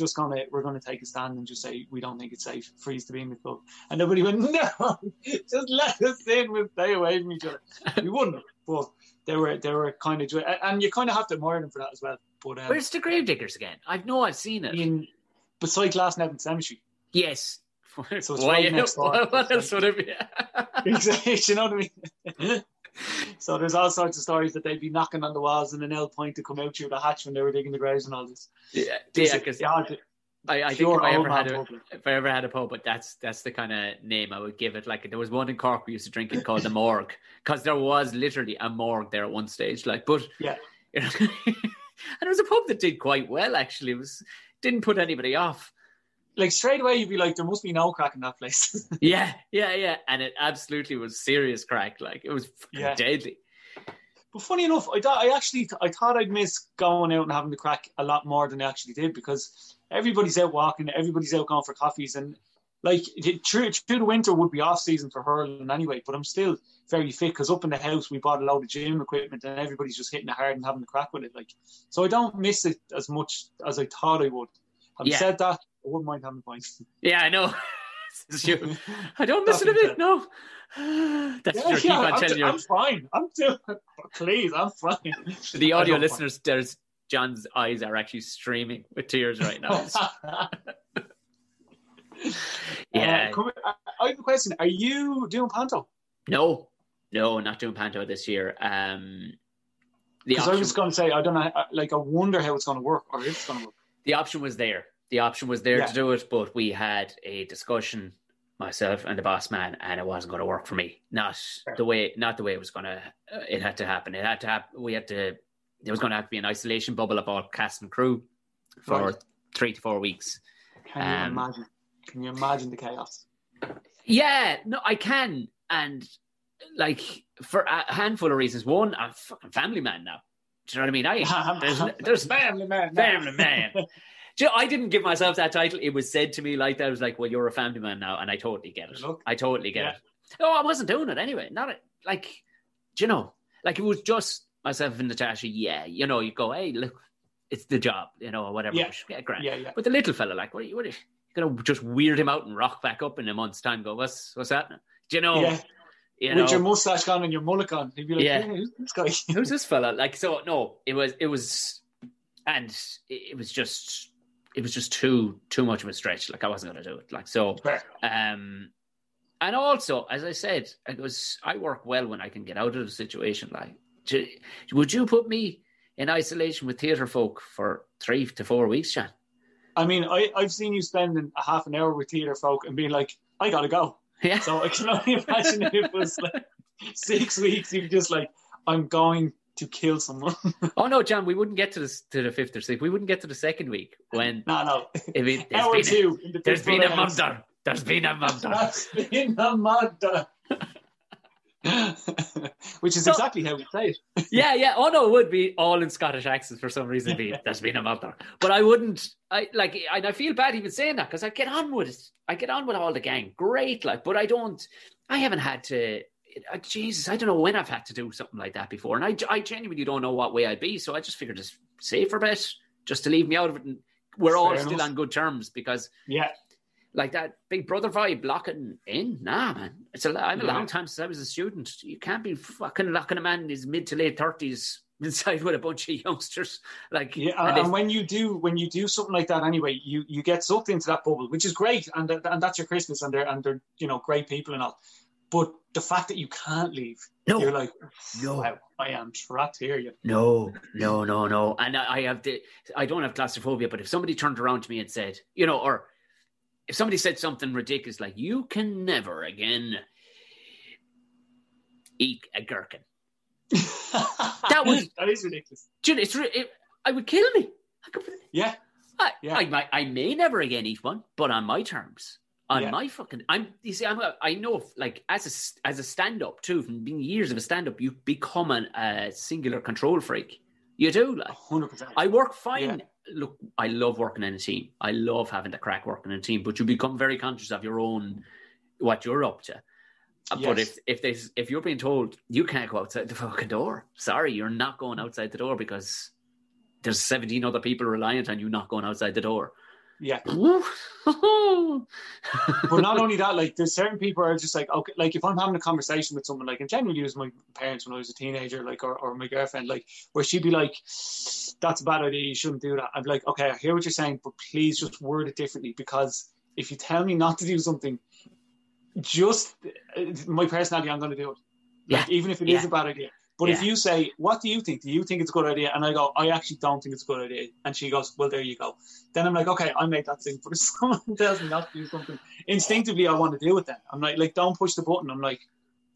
gonna take a stand and just say we don't think it's safe for you to be in the club. And nobody went, no, just let us in. We'll stay away from each other. We wouldn't, but they were kind of, and you kind of have to admire them for that as well. But where's the Gravediggers again? I've seen it. Beside Glasnevin Cemetery. Yes. So it's right next door. What else would it be? Exactly, you know what I mean? So there's all sorts of stories that they'd be knocking on the walls and an L point to come out through the hatch when they were digging the graves and all this. Yeah, because I think if I ever had a pub, but that's the kind of name I would give it. Like, there was one in Cork we used to drink it called the Morgue, because there was literally a morgue there at one stage. Like, but yeah, and it was a pub that did quite well, actually. It didn't put anybody off. Like, straight away you'd be like, there must be no crack in that place. yeah. And it absolutely was serious crack. Like, it was deadly. But funny enough, I thought I'd miss going out and having the crack a lot more than I actually did, because everybody's out walking, everybody's out going for coffees, and like through the winter would be off season for hurling anyway. But I'm still very fit, because up in the house we bought a load of gym equipment and everybody's just hitting it hard and having the crack with it. Like, so I don't miss it as much as I thought I would. Having said that, I wouldn't mind having points. Yeah, I know. I don't miss it a bit. No. That's what you keep on telling you. I'm fine. Please, I'm fine. The audio listeners, there's John's eyes are actually streaming with tears right now. Yeah. I have a question. Are you doing Panto? No, not doing Panto this year. Because I was going to say, I don't know. Like, I wonder how it's going to work, or if it's going to work. The option was there. To do it, but we had a discussion, myself and the boss man, and it wasn't going to work for me. Not the way it was going to. It had to happen. It had to happen. There was going to have to be an isolation bubble of all cast and crew for 3 to 4 weeks. Can you imagine the chaos? Yeah, no, I can, and like, for a handful of reasons. One, I'm a fucking family man now. Do you know what I mean? There's family man. Family man. Do you know, I didn't give myself that title. It was said to me like that. I was like, well, you're a family man now. And I totally get it. Look, I totally get it. No, I wasn't doing it anyway. Do you know, like it was just myself and Natasha. Yeah. You know, you go, hey, look, it's the job, you know, or whatever. Yeah. Grand. Yeah. But the little fella, like, what are you going to just weird him out and rock back up in a month's time? Go, what's happening? Do you know? Yeah. You With your mustache gone and your mullet gone. He'd be like, yeah. Hey, who's this guy? Who's this fella? Like, so, no, it was just too much of a stretch. Like, I wasn't going to do it. Like, so, and also, as I said, I work well when I can get out of the situation. Like, would you put me in isolation with theatre folk for 3 to 4 weeks, Sean? I mean, I've seen you spending a half an hour with theatre folk and being like, I got to go. Yeah. So I can only imagine if it was like 6 weeks, you'd just like, I'm going to kill someone. Oh no, John, we wouldn't get to the 5th or 6th. We wouldn't get to the second week when. No. Hour 2. There's been a murder. There's been a murder. There's been a murder. Which is exactly how we say it. Yeah. Oh no, it would be all in Scottish accents for some reason. There's been a murder, but I wouldn't. I feel bad even saying that because I get on with it. I get on with all the gang, great. Like, but I don't. I haven't had to. Jesus, I don't know when I've had to do something like that before, and I genuinely don't know what way I'd be. So I just figured it's safer bet just to leave me out of it, and we're all still on good terms because like that Big Brother vibe locking in. Nah, man, I'm a long time since I was a student. You can't be fucking locking a man in his mid to late 30s inside with a bunch of youngsters. Like, and when you do something like that anyway, you get sucked into that bubble, which is great, and that's your Christmas, and they're great people and all. But the fact that you can't leave, you're like, wow, I am trapped here. No. And I don't have claustrophobia, but if somebody turned around to me and said, or if somebody said something ridiculous like, you can never again eat a gherkin. that is ridiculous. I would kill me. Yeah. I may never again eat one, but on my terms. My fucking, I know, like, as a stand-up too, from being years of a stand-up, you become a singular control freak. You do, like 100%. I work fine. Yeah. Look, I love working in a team. I love having the crack working in a team, but you become very conscious of your own, what you're up to. Yes. But if you're being told you can't go outside the fucking door, sorry, you're not going outside the door because there's 17 other people reliant on you not going outside the door. Yeah. But not only that, like, there's certain people are just like, okay, like if I'm having a conversation with someone, like, and generally it was my parents when I was a teenager, like, or my girlfriend, like, where she'd be like, that's a bad idea, you shouldn't do that. I'd be like, okay, I hear what you're saying, but please just word it differently, because if you tell me not to do something, just my personality, I'm going to do it. Like, even if it is a bad idea. But if you say, what do you think? Do you think it's a good idea? And I go, I actually don't think it's a good idea. And she goes, well, there you go. Then I'm like, okay, I made that thing. But if someone tells me not to do something, instinctively I want to do it then. I'm like, don't push the button. I'm like,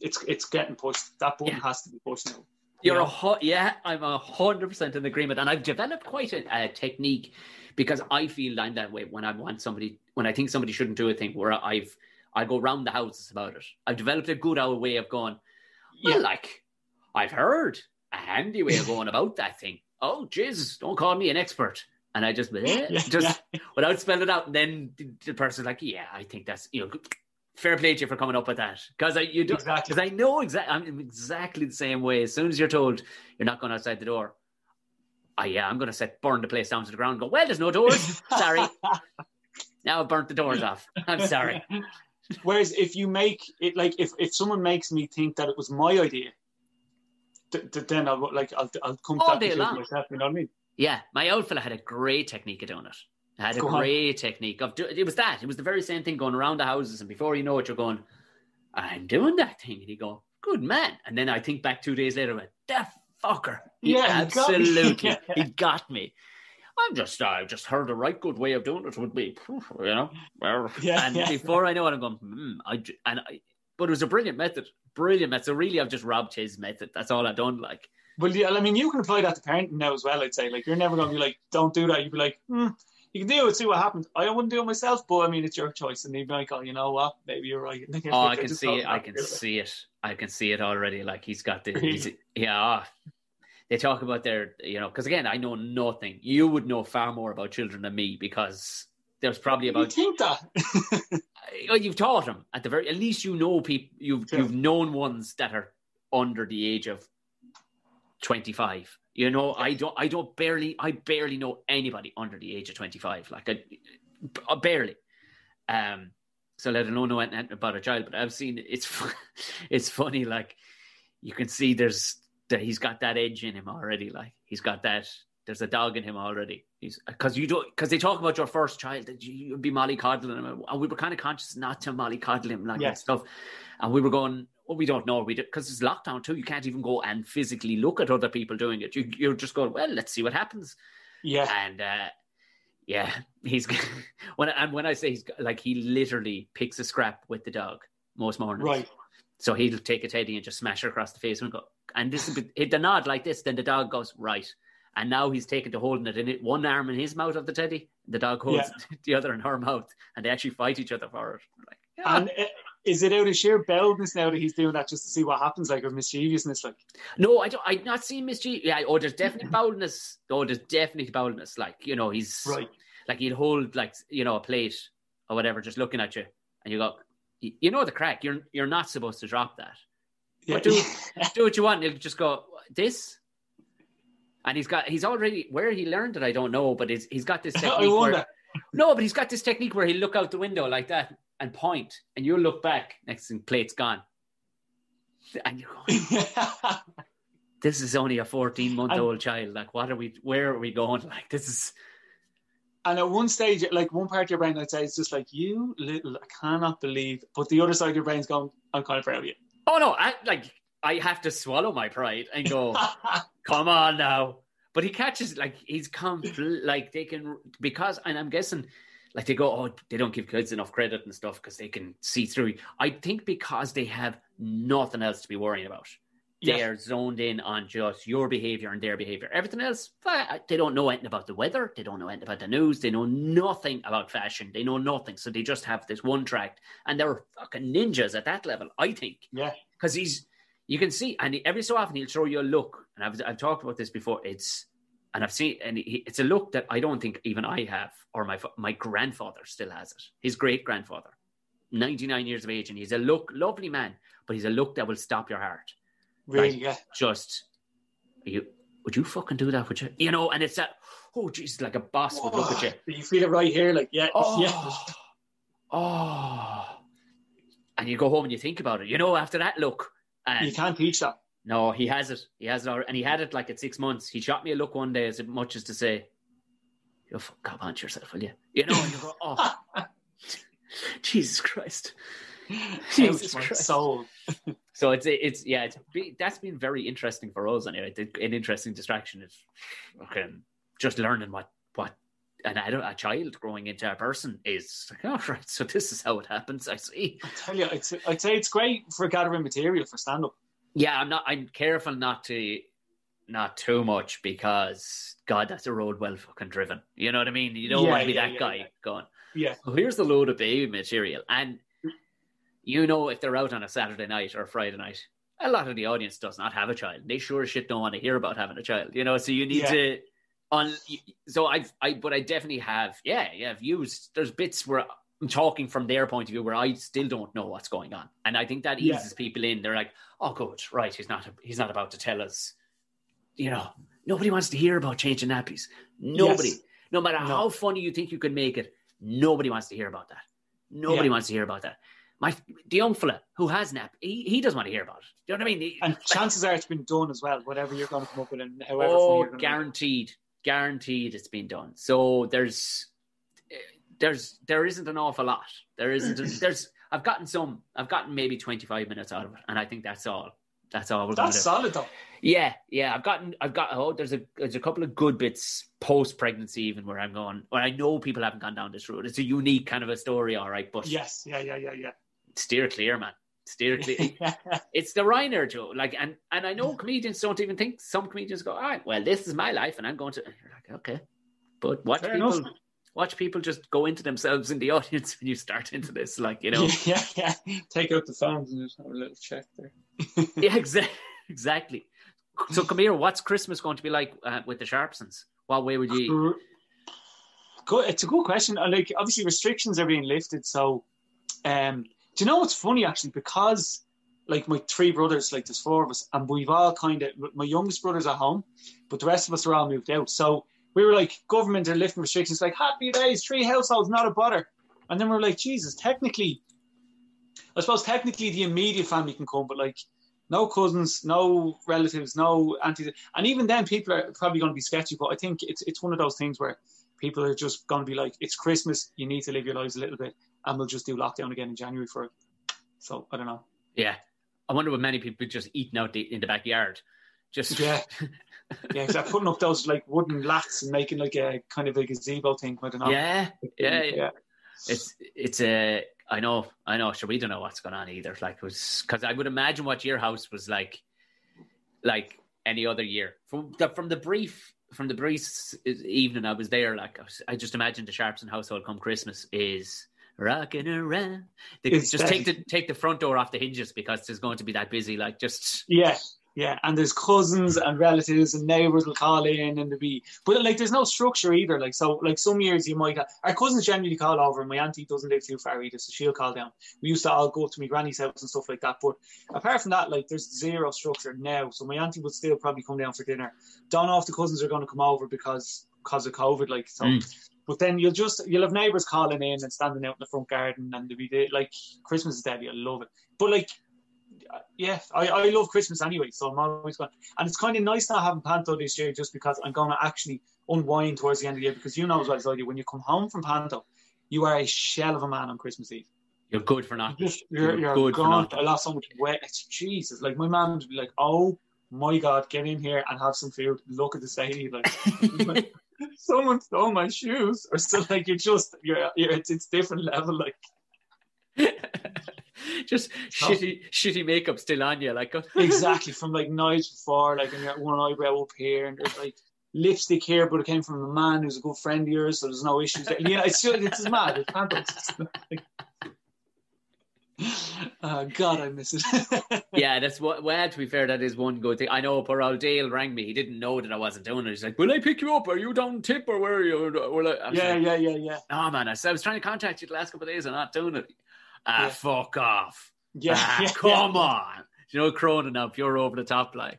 it's getting pushed. That button has to be pushed now. I'm 100% in agreement. And I've developed quite a technique because I feel I'm that way when I think somebody shouldn't do a thing where I go round the houses about it. I've developed a good old way of going, I've heard a handy way of going about that thing. Oh, Jesus, don't call me an expert. And I just without spelling it out. And then the person's like, yeah, I think that's, fair play to you for coming up with that. Because I know I'm exactly the same way. As soon as you're told you're not going outside the door, I'm going to burn the place down to the ground and go, well, there's no doors. Sorry. Now I've burnt the doors off. I'm sorry. Whereas if you make it, like, if someone makes me think that it was my idea, then I'll come to that conclusion myself, you know what I mean? Yeah, my old fella had a great technique of doing it. Technique of it was the very same thing, going around the houses, and before you know it, you're going, I'm doing that thing, and you go, good man. And then I think back 2 days later, I went, that fucker, absolutely, he got me. I just heard the right good way of doing it would be, before I know it, I'm going, but it was a brilliant method. So really, I've just robbed his method. That's all I've done. Like, well, yeah, I mean, you can apply that to parenting now as well. I'd say, like, you're never going to be like, don't do that. You'd be like, you can do it, see what happens. I wouldn't do it myself, but I mean, it's your choice. And he'd be like, oh, you know what? Maybe you're right. I can see it. I can see it already. Like, he's got the, they talk about their, because again, I know nothing. You would know far more about children than me because there's probably about. You think that? You've taught them at least you know people. You've known ones that are under the age of 25. I barely know anybody under the age of 25. Like I barely. So let alone know anything about a child. But I've seen it's funny. Like you can see he's got that edge in him already. Like he's got that. There's a dog in him already. Because they talk about your first child that you'd be mollycoddling him, and we were kind of conscious not to mollycoddle him like that stuff. And we were going, well, we don't know, because it's lockdown too. You can't even go and physically look at other people doing it. You're just going, well, let's see what happens. Yeah, and he's when I say he's like, he literally picks a scrap with the dog most mornings. Right. So he'll take a teddy and just smash her across the face and go, and this is the nod like this. Then the dog goes right. And now he's taken to holding it in one arm in his mouth of the teddy. The dog holds the other in her mouth, and they actually fight each other for it. Like, And is it out of sheer boldness now that he's doing that just to see what happens, like, or mischievousness? Like, no, I've not seen mischief. Yeah, there's definitely boldness. There's definitely boldness. Like, he's right. Like he'll hold like a plate or whatever, just looking at you, and you go, the crack. You're not supposed to drop that. Yeah. But do what you want. And he'll just go this. And he's already, where he learned it, I don't know, but he's got this technique but he's got this technique where he'll look out the window like that and point, and you'll look back, next thing, plate's gone. And you're going, this is only a 14-month-old child. Like, where are we going? Like, this is... And at one stage, like, one part of your brain, I'd say, is just like, you little, I cannot believe, but the other side of your brain's going, I'm kind of proud of you. Oh, no, I have to swallow my pride and go, come on now. But he catches, like, he's like, they can, because, and I'm guessing, like, they go, oh, they don't give kids enough credit and stuff because they can see through. I think because they have nothing else to be worrying about. They are zoned in on just your behaviour and their behaviour. Everything else, they don't know anything about the weather. They don't know anything about the news. They know nothing about fashion. They know nothing. So they just have this one track. And they're fucking ninjas at that level, I think. Yeah. Because you can see, and every so often he'll show you a look. And I've talked about this before. It's a look that I don't think even I have, or my grandfather still has it. His great-grandfather, 99 years of age. And he's a lovely man, but he's a look that will stop your heart. Really, like, yeah. Just, would you fucking do that? Would you? And it's that, oh, Jesus, like a boss would look at you. You feel it right here, like, yeah. And you go home and you think about it, after that look. And you can't teach that. No, he has it. He has it already. And he had it like at 6 months. He shot me a look one day as much as to say, you fuck on yourself, will you? And you go, oh, Jesus Christ. Jesus Christ. Soul. So that's been very interesting for us anyway. An interesting distraction is just learning what a child growing into a person is. Like, oh, right, so this is how it happens. I see. I tell you, I'd say it's great for gathering material for stand-up. Yeah, I'm careful not too much because, God, that's a road well fucking driven. You know what I mean? You don't want to be that guy going, well, here's the load of baby material. And if they're out on a Saturday night or a Friday night, a lot of the audience does not have a child. They sure as shit don't want to hear about having a child, so you need to, but I definitely have, I've used, there's bits where I'm talking from their point of view where I still don't know what's going on. And I think that eases people in. They're like, oh, good, right, he's not about to tell us, nobody wants to hear about changing nappies. Nobody, no matter how funny you think you can make it, nobody wants to hear about that. Nobody wants to hear about that. The young fella who has nap, he doesn't want to hear about it. Do you know what I mean? And chances are it's been done as well, whatever you're going to come up with and however funny you're going to guaranteed it's been done. So there isn't an awful lot. I've gotten maybe 25 minutes out of it, and I think that's all we're going to do. That's solid though. Yeah. There's a couple of good bits post pregnancy even where I'm going, where I know people haven't gone down this road. It's a unique kind of a story, all right, but yes, yeah. Steer clear, man. Steer clear. It's the Reiner, Joe. Like, and I know comedians don't even think. Some comedians go, all right, well, this is my life, and I'm going to. And you're like, okay, but watch people just go into themselves in the audience when you start into this, like, Yeah. Take out the phones and just have a little check there. Yeah, exactly. So come here, what's Christmas going to be like with the Sharpsons? What way would you? Good. It's a good question. Like, obviously, restrictions are being lifted. So, do you know what's funny actually? Because like my three brothers, like there's four of us, and we've all my youngest brother's at home, but the rest of us are all moved out. So we were like, government are lifting restrictions. Like, happy days, 3 households, not a bother. And then we're like, Jesus, I suppose technically the immediate family can come, but like no cousins, no relatives, no aunties. And even then people are probably going to be sketchy, but I think it's one of those things where people are just going to be like, it's Christmas, you need to live your lives a little bit, and we'll just do lockdown again in January for it. So, I don't know. Yeah. I wonder what many people just eating out in the backyard. Just Yeah. Yeah, exactly. Putting up those like wooden lats and making like a kind of a gazebo thing. I don't know. Yeah. It's I know. Sure, we don't know what's going on either. Like, it was because I would imagine what your house was like any other year. From the brief evening I was there, like I just imagined the Sharpson household come Christmas is rocking around. They just take the front door off the hinges because there's going to be that busy. Like, just yeah, and there's cousins and relatives and neighbours will call in, and but like there's no structure either. Like, so like some years you might our cousins generally call over, and my auntie doesn't live too far either, so she'll call down. We used to all go up to my granny's house and stuff like that, but apart from that, like there's zero structure now. So my auntie would still probably come down for dinner. Don't know if the cousins are going to come over because of COVID, like so. But then you'll have neighbours calling in and standing out in the front garden, and they'll be like, Christmas is deadly. I love it. But like, yeah, I love Christmas anyway, so I'm always going. And it's kind of nice not having Panto this year, just because I'm going to actually unwind towards the end of the year, because you know as well as I do, when you come home from Panto, you are a shell of a man on Christmas Eve. You're good for nothing. You're good for nothing. I lost so much weight. It's Jesus. Like, my mum would be like, oh my God, get in here and have some food. Look at the state. Like, someone stole my shoes. Or so, like, it's different level, like. Just shitty makeup still on you, like. Exactly, from like nights before, like, and you got one eyebrow up here, and there's like lipstick here, but it came from a man who's a good friend of yours, so there's no issues there. Yeah, it's mad. It's fantastic. Oh God, I miss it. Yeah, that's what. Well, to be fair, that is one good thing. I know poor old Dale rang me. He didn't know that I wasn't doing it. He's like, "Will I pick you up? Are you down tip or where are you?" Yeah. Oh man, I was trying to contact you the last couple of days. I'm not doing it. Fuck off. Come on. You know, Cronin now, pure over the top, like.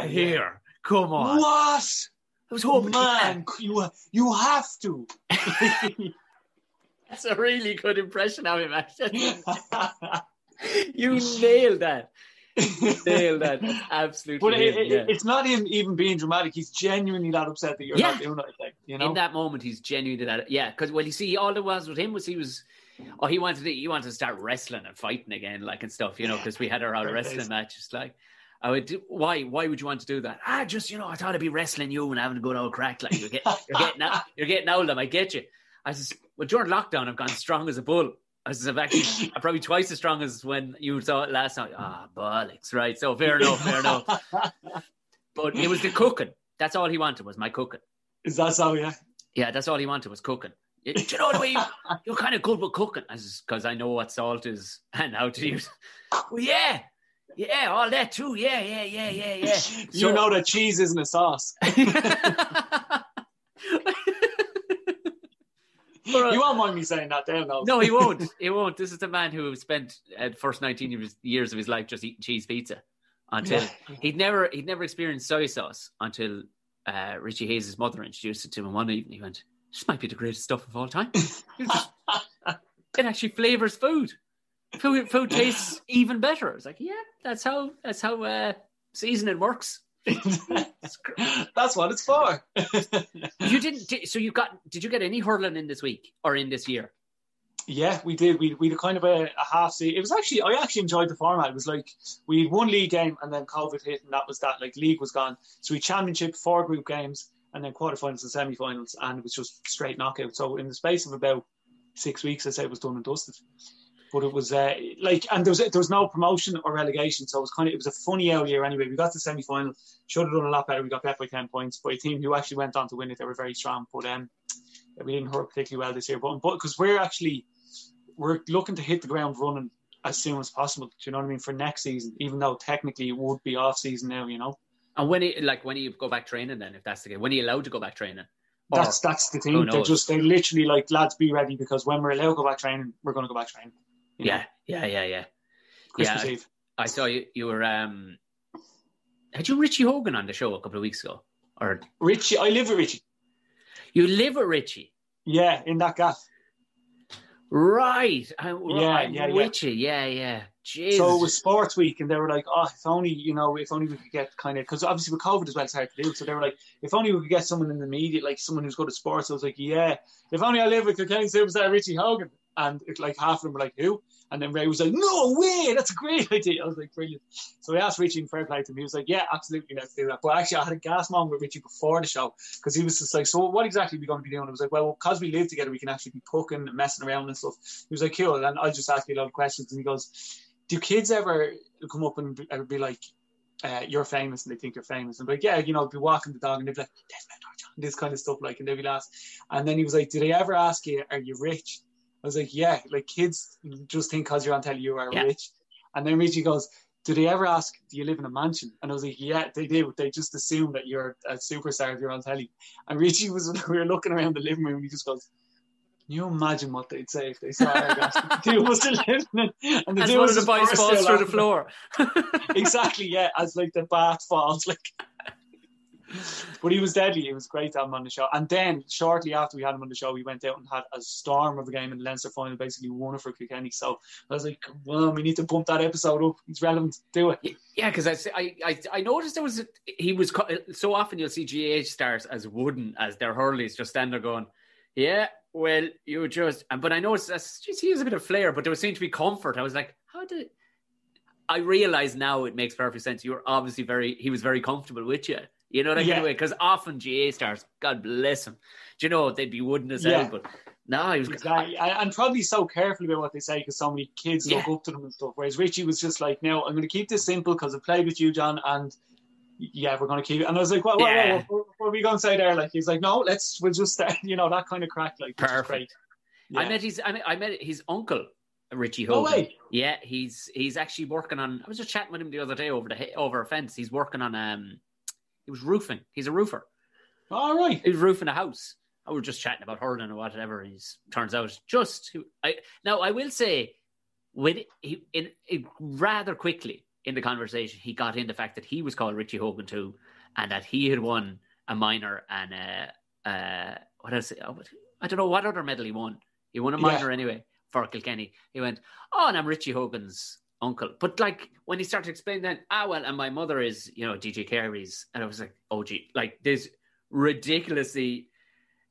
Here, come on. What? I was hoping, man, you have to. That's a really good impression of him, actually. You nailed that. That's absolutely. But it's not him even being dramatic. He's genuinely not upset that you're not doing it. Like, you know? In that moment, he's genuinely that. Yeah, because you see, all it was with him was he wanted to start wrestling and fighting again, like, and stuff, you know, because we had our old wrestling matches. Like, why would you want to do that? Just, you know, I thought I'd be wrestling you and having a good old crack. Like, you're getting old, I get you. I says, well, during lockdown, I've gone strong as a bull. I says, I'm probably twice as strong as when you saw it last night. Bollocks, right? So fair enough. But it was the cooking. That's all he wanted, was my cooking. Is that so? Yeah. Yeah, that's all he wanted, was cooking. Do you know the way you're kind of good with cooking? I says, because I know what salt is and how to use. Well, yeah, all that too. Yeah. You know that cheese isn't a sauce. You won't mind me saying that, Dale. No, he won't. He won't. This is the man who spent the first 19 years of his life just eating cheese pizza. Until he'd never experienced soy sauce until Richie Hayes' mother introduced it to him one evening. He went, "This might be the greatest stuff of all time. It actually flavors food. Food tastes even better." I was like, "Yeah, that's how seasoning works." That's what it's for. You didn't. So did you get any hurling in this week or in this year? Yeah, we did. We did kind of a half season. It was actually, I actually enjoyed the format. It was like we had one league game and then COVID hit, and that was that. Like, league was gone. So we championship, 4 group games, and then quarterfinals and semi-finals, and it was just straight knockout. So in the space of about 6 weeks, I'd say it was done and dusted. But it was and there was no promotion or relegation, so it was a funny out year anyway. We got to the semi-final, should have done a lot better. We got bet by 10 points by a team who actually went on to win it. They were very strong, but we didn't hurt particularly well this year. But because we're looking to hit the ground running as soon as possible. Do you know what I mean? For next season, even though technically it would be off season now, you know. And when you go back training, then if that's the case, when are you allowed to go back training? That's the thing. They literally like, lads, be ready, because when we're allowed to go back training, we're going to go back training. Yeah. Christmas Eve. I saw you were. Had you Richie Hogan on the show a couple of weeks ago? Or Richie? I live with Richie. You live with Richie? Yeah, in that gaff. Right. Richie. Yeah. Jesus. So it was sports week, and they were like, "Oh, if only we could get kind of," because obviously with COVID as well, it's hard to do. So they were like, "If only we could get someone in the media, like someone who's good at sports." I was like, "Yeah, if only I live with Kilkenny superstar Richie Hogan." And like half of them were like, "Who?" And then Ray was like, "No way, that's a great idea." I was like, "Brilliant." So we asked Richie in fair play to him. He was like, "Yeah, absolutely, let's do that." But actually, I had a gas moment with Richie before the show, because he was just like, "So what exactly are we going to be doing?" I was like, "Well, because we live together, we can actually be pucking and messing around and stuff." He was like, "Cool." And I'll just ask you a lot of questions. And he goes, "Do kids ever come up and be like, you're famous," and they think you're famous? And be like, "Yeah, be walking the dog," and they'd be like, this kind of stuff, like, and they'd be last. And then he was like, "Do they ever ask you, are you rich?" I was like, "Yeah, like kids just think because you're on telly you are rich." And then Richie goes, "Do they ever ask, do you live in a mansion?" And I was like, "Yeah, they do. They just assume that you're a superstar if you're on telly." And Richie we were looking around the living room, and he just goes, "Can you imagine what they'd say if they saw our gas?" The two of us living in, and the two of us falls through the floor. Exactly, yeah, as like the bath falls, like. But he was deadly. It was great to have him on the show. And then shortly after we had him on the show, we went out and had a storm of a game in the Leinster final, basically won it for Kilkenny. So I was like, "Well, we need to bump that episode up. It's relevant. Do it." Yeah, because I noticed he was so often you'll see GAH stars as wooden as their hurleys just stand there going, "Yeah, well, you just," but I noticed he has a bit of flair, but there seemed to be comfort. I was like, I realize now it makes perfect sense. You were obviously he was very comfortable with you. You know, anyway, because often GA stars, God bless them, they'd be wooden as hell, but no, he was exactly, and probably so careful about what they say because so many kids look up to them and stuff. Whereas Richie was just like, "No, I'm going to keep this simple because I've played with you, John, and we're going to keep it." And I was like, what are we going to say there? Like, he's like, "No, we'll just start," that kind of crack, like, perfect. Yeah. I met his uncle, Richie Hogan. No way. Yeah, he's actually working on. I was just chatting with him the other day over a fence. He's working on he was roofing. He's a roofer. All right. He was roofing a house. I was just chatting about hurling or whatever. Turns out I will say, rather quickly in the conversation, he got in the fact that he was called Richie Hogan too, and that he had won a minor and what else? I don't know what other medal he won. He won a minor anyway for Kilkenny. He went, "Oh, and I'm Richie Hogan's uncle." But like when he started to explain that, and my mother is, DJ Carey's, and I was like, "Oh gee," like this ridiculously,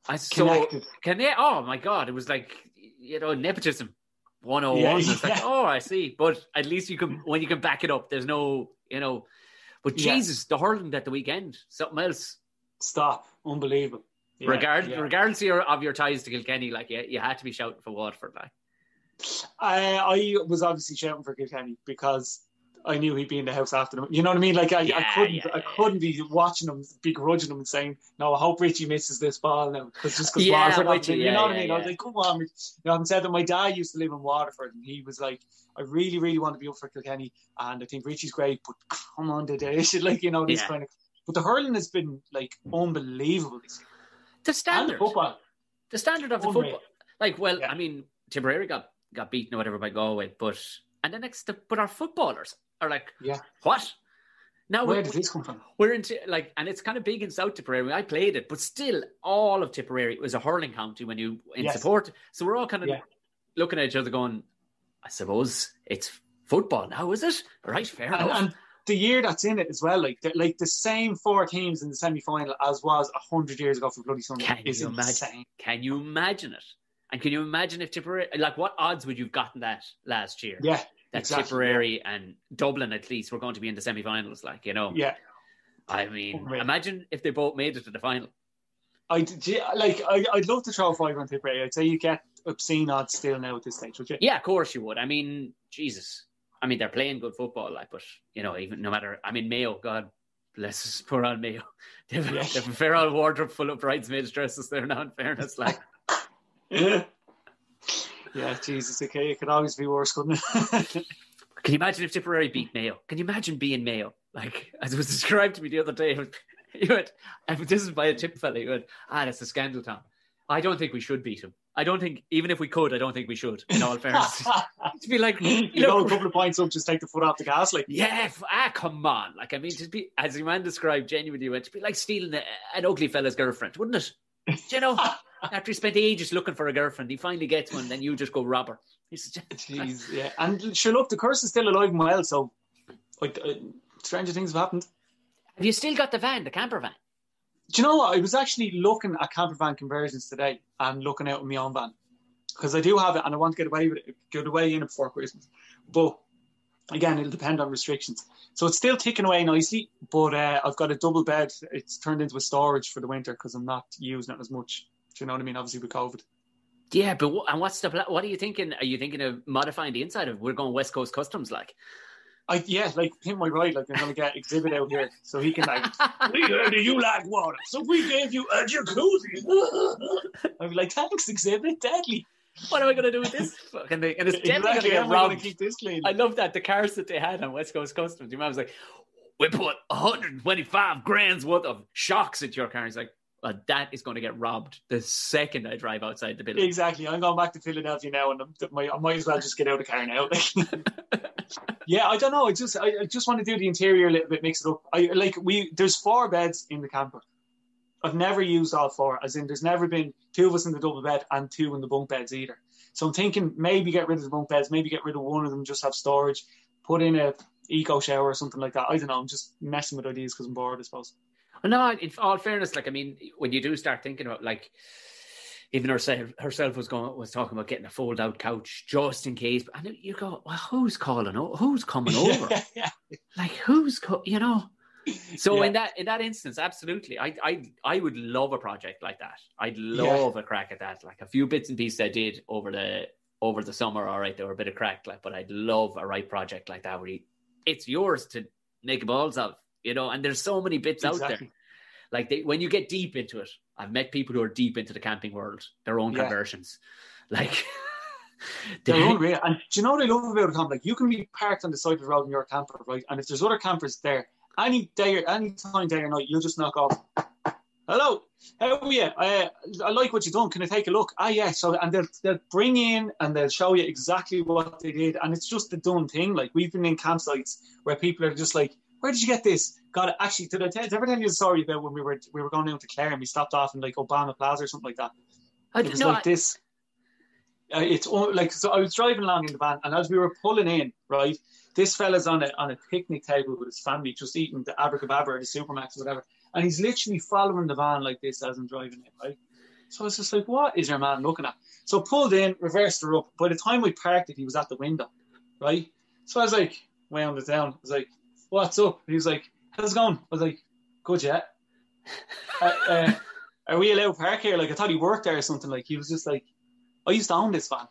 oh my God, it was like, nepotism 101. It's like, oh, I see. But at least when you can back it up, there's no, but Jesus, the hurling at the weekend, something else. Stop, unbelievable. Regardless of your ties to Kilkenny, like you had to be shouting for Waterford, like. I was obviously shouting for Kilkenny because I knew he'd be in the house after them. You know what I mean? Like I couldn't be watching him, begrudging him, and saying, "No, I hope Richie misses this ball now." Because Waterford, you know what I mean? I was like, "Come on!" I said that my dad used to live in Waterford, and he was like, "I really, really want to be up for Kilkenny, and I think Richie's great, but come on, they should this kind of." But the hurling has been like unbelievable this year. The standard, and the football, the standard of the football. Like, I mean, Tipperary got beaten or whatever by Galway, but our footballers are like, what? Now where did this come from? We're into and it's kind of big in South Tipperary. I played it, but still, all of Tipperary was a hurling county when you support. So we're all kind of looking at each other, going, "I suppose it's football now, is it? Right, fair enough." And the year that's in it as well, like the same four teams in the semi-final as was 100 years ago for Bloody Sunday. Can you imagine it? And can you imagine if Tipperary, what odds would you have gotten that last year? Yeah, that exactly, Tipperary and Dublin at least were going to be in the semi-finals, Yeah. I mean, imagine if they both made it to the final. I'd love to throw a fiver on Tipperary. I'd say you get obscene odds still now at this stage, would you? Yeah, of course you would. I mean, Jesus. I mean, they're playing good football, but, even no matter, I mean, Mayo, God bless us, poor old Mayo. They've a fair old wardrobe full of bridesmaids dresses there now, in fairness, Yeah, Jesus, okay, it could always be worse, couldn't it? Can you imagine if Tipperary beat Mayo? Can you imagine being Mayo? Like, as it was described to me the other day, he went, and this is by a Tip fella, he went, that's a scandal town. I don't think we should beat him. I don't think, even if we could, I don't think we should, in all fairness. To be like, you know, a couple of points up, just take the foot off the gas. Like, yeah, come on. Like, I mean, to be, as your man described, genuinely, went to be like stealing an ugly fella's girlfriend, wouldn't it? Do you know, after he spent ages looking for a girlfriend, he finally gets one, then you just go rob her. Jeez, yeah. And sure, look, the curse is still alive and well, so like, stranger things have happened. Have you still got the van, the camper van? Do you know what? I was actually looking at camper van conversions today and looking out of my own van because I do have it and I want to get away in it before Christmas. But again, it'll depend on restrictions. So it's still ticking away nicely, but I've got a double bed. It's turned into a storage for the winter because I'm not using it as much. Do you know what I mean? Obviously with COVID. Yeah, but what are you thinking? Are you thinking of modifying the inside of it? We're going West Coast Customs, like. Like him, my ride, like I'm gonna get Exhibit out here so he can like. We heard you like water, so we gave you a jacuzzi. I'd be like, thanks, Exhibit, deadly. What am I gonna do with this? And it's definitely gonna get robbed. Keep this clean. I love that the cars that they had on West Coast Customs. Your man was like, "We put 125 grand's worth of shocks into your car." He's like, well, that is going to get robbed the second I drive outside the building. Exactly. I'm going back to Philadelphia now, and I might as well just get out of the car now. Yeah, I don't know. I just want to do the interior a little bit, mix it up. There's 4 beds in the camper. I've never used all 4, as in there's never been 2 of us in the double bed and 2 in the bunk beds either. So I'm thinking maybe get rid of the bunk beds, maybe get rid of one of them, just have storage, put in a eco shower or something like that. I don't know. I'm just messing with ideas because I'm bored, I suppose. No, in all fairness, like, I mean, when you do start thinking about, like, even herself was talking about getting a fold-out couch just in case, and you go, well, who's calling? Who's coming over? Yeah. Like, you know? So in that instance, absolutely, I would love a project like that. I'd love a crack at that. Like a few bits and pieces I did over the summer. All right, they were a bit of crack, like, but I'd love a right project like that where it's yours to make balls of. You know, and there's so many bits out there. Like when you get deep into it, I've met people who are deep into the camping world, their own conversions. Like, they're unreal. And do you know what I love about a camper? Like, you can be parked on the side of the road in your camper, right? And if there's other campers there, any time, day or night, you'll just knock off. Hello, how are you? I like what you've done. Can I take a look? Yeah. So, and they'll bring in and they'll show you exactly what they did. And it's just the done thing. Like, we've been in campsites where people are just like, where did you get this? God, actually, did I ever tell you the story about when we were going down to Clare and we stopped off in like Obama Plaza or something like that? This. It's like, so I was driving along in the van, and as we were pulling in, right, this fella's on a picnic table with his family, just eating the abracadabra or the Supermax or whatever, and he's literally following the van like this as I'm driving it, right? So I was just like, what is your man looking at? So pulled in, reversed her up. By the time we parked it, he was at the window, right? So I was like, wound it down. I was like, what's up? He was like, how's it going? I was like, good, yeah. Are we allowed to park here? Like, I thought he worked there or something. Like, he was just like, I used to own this van. I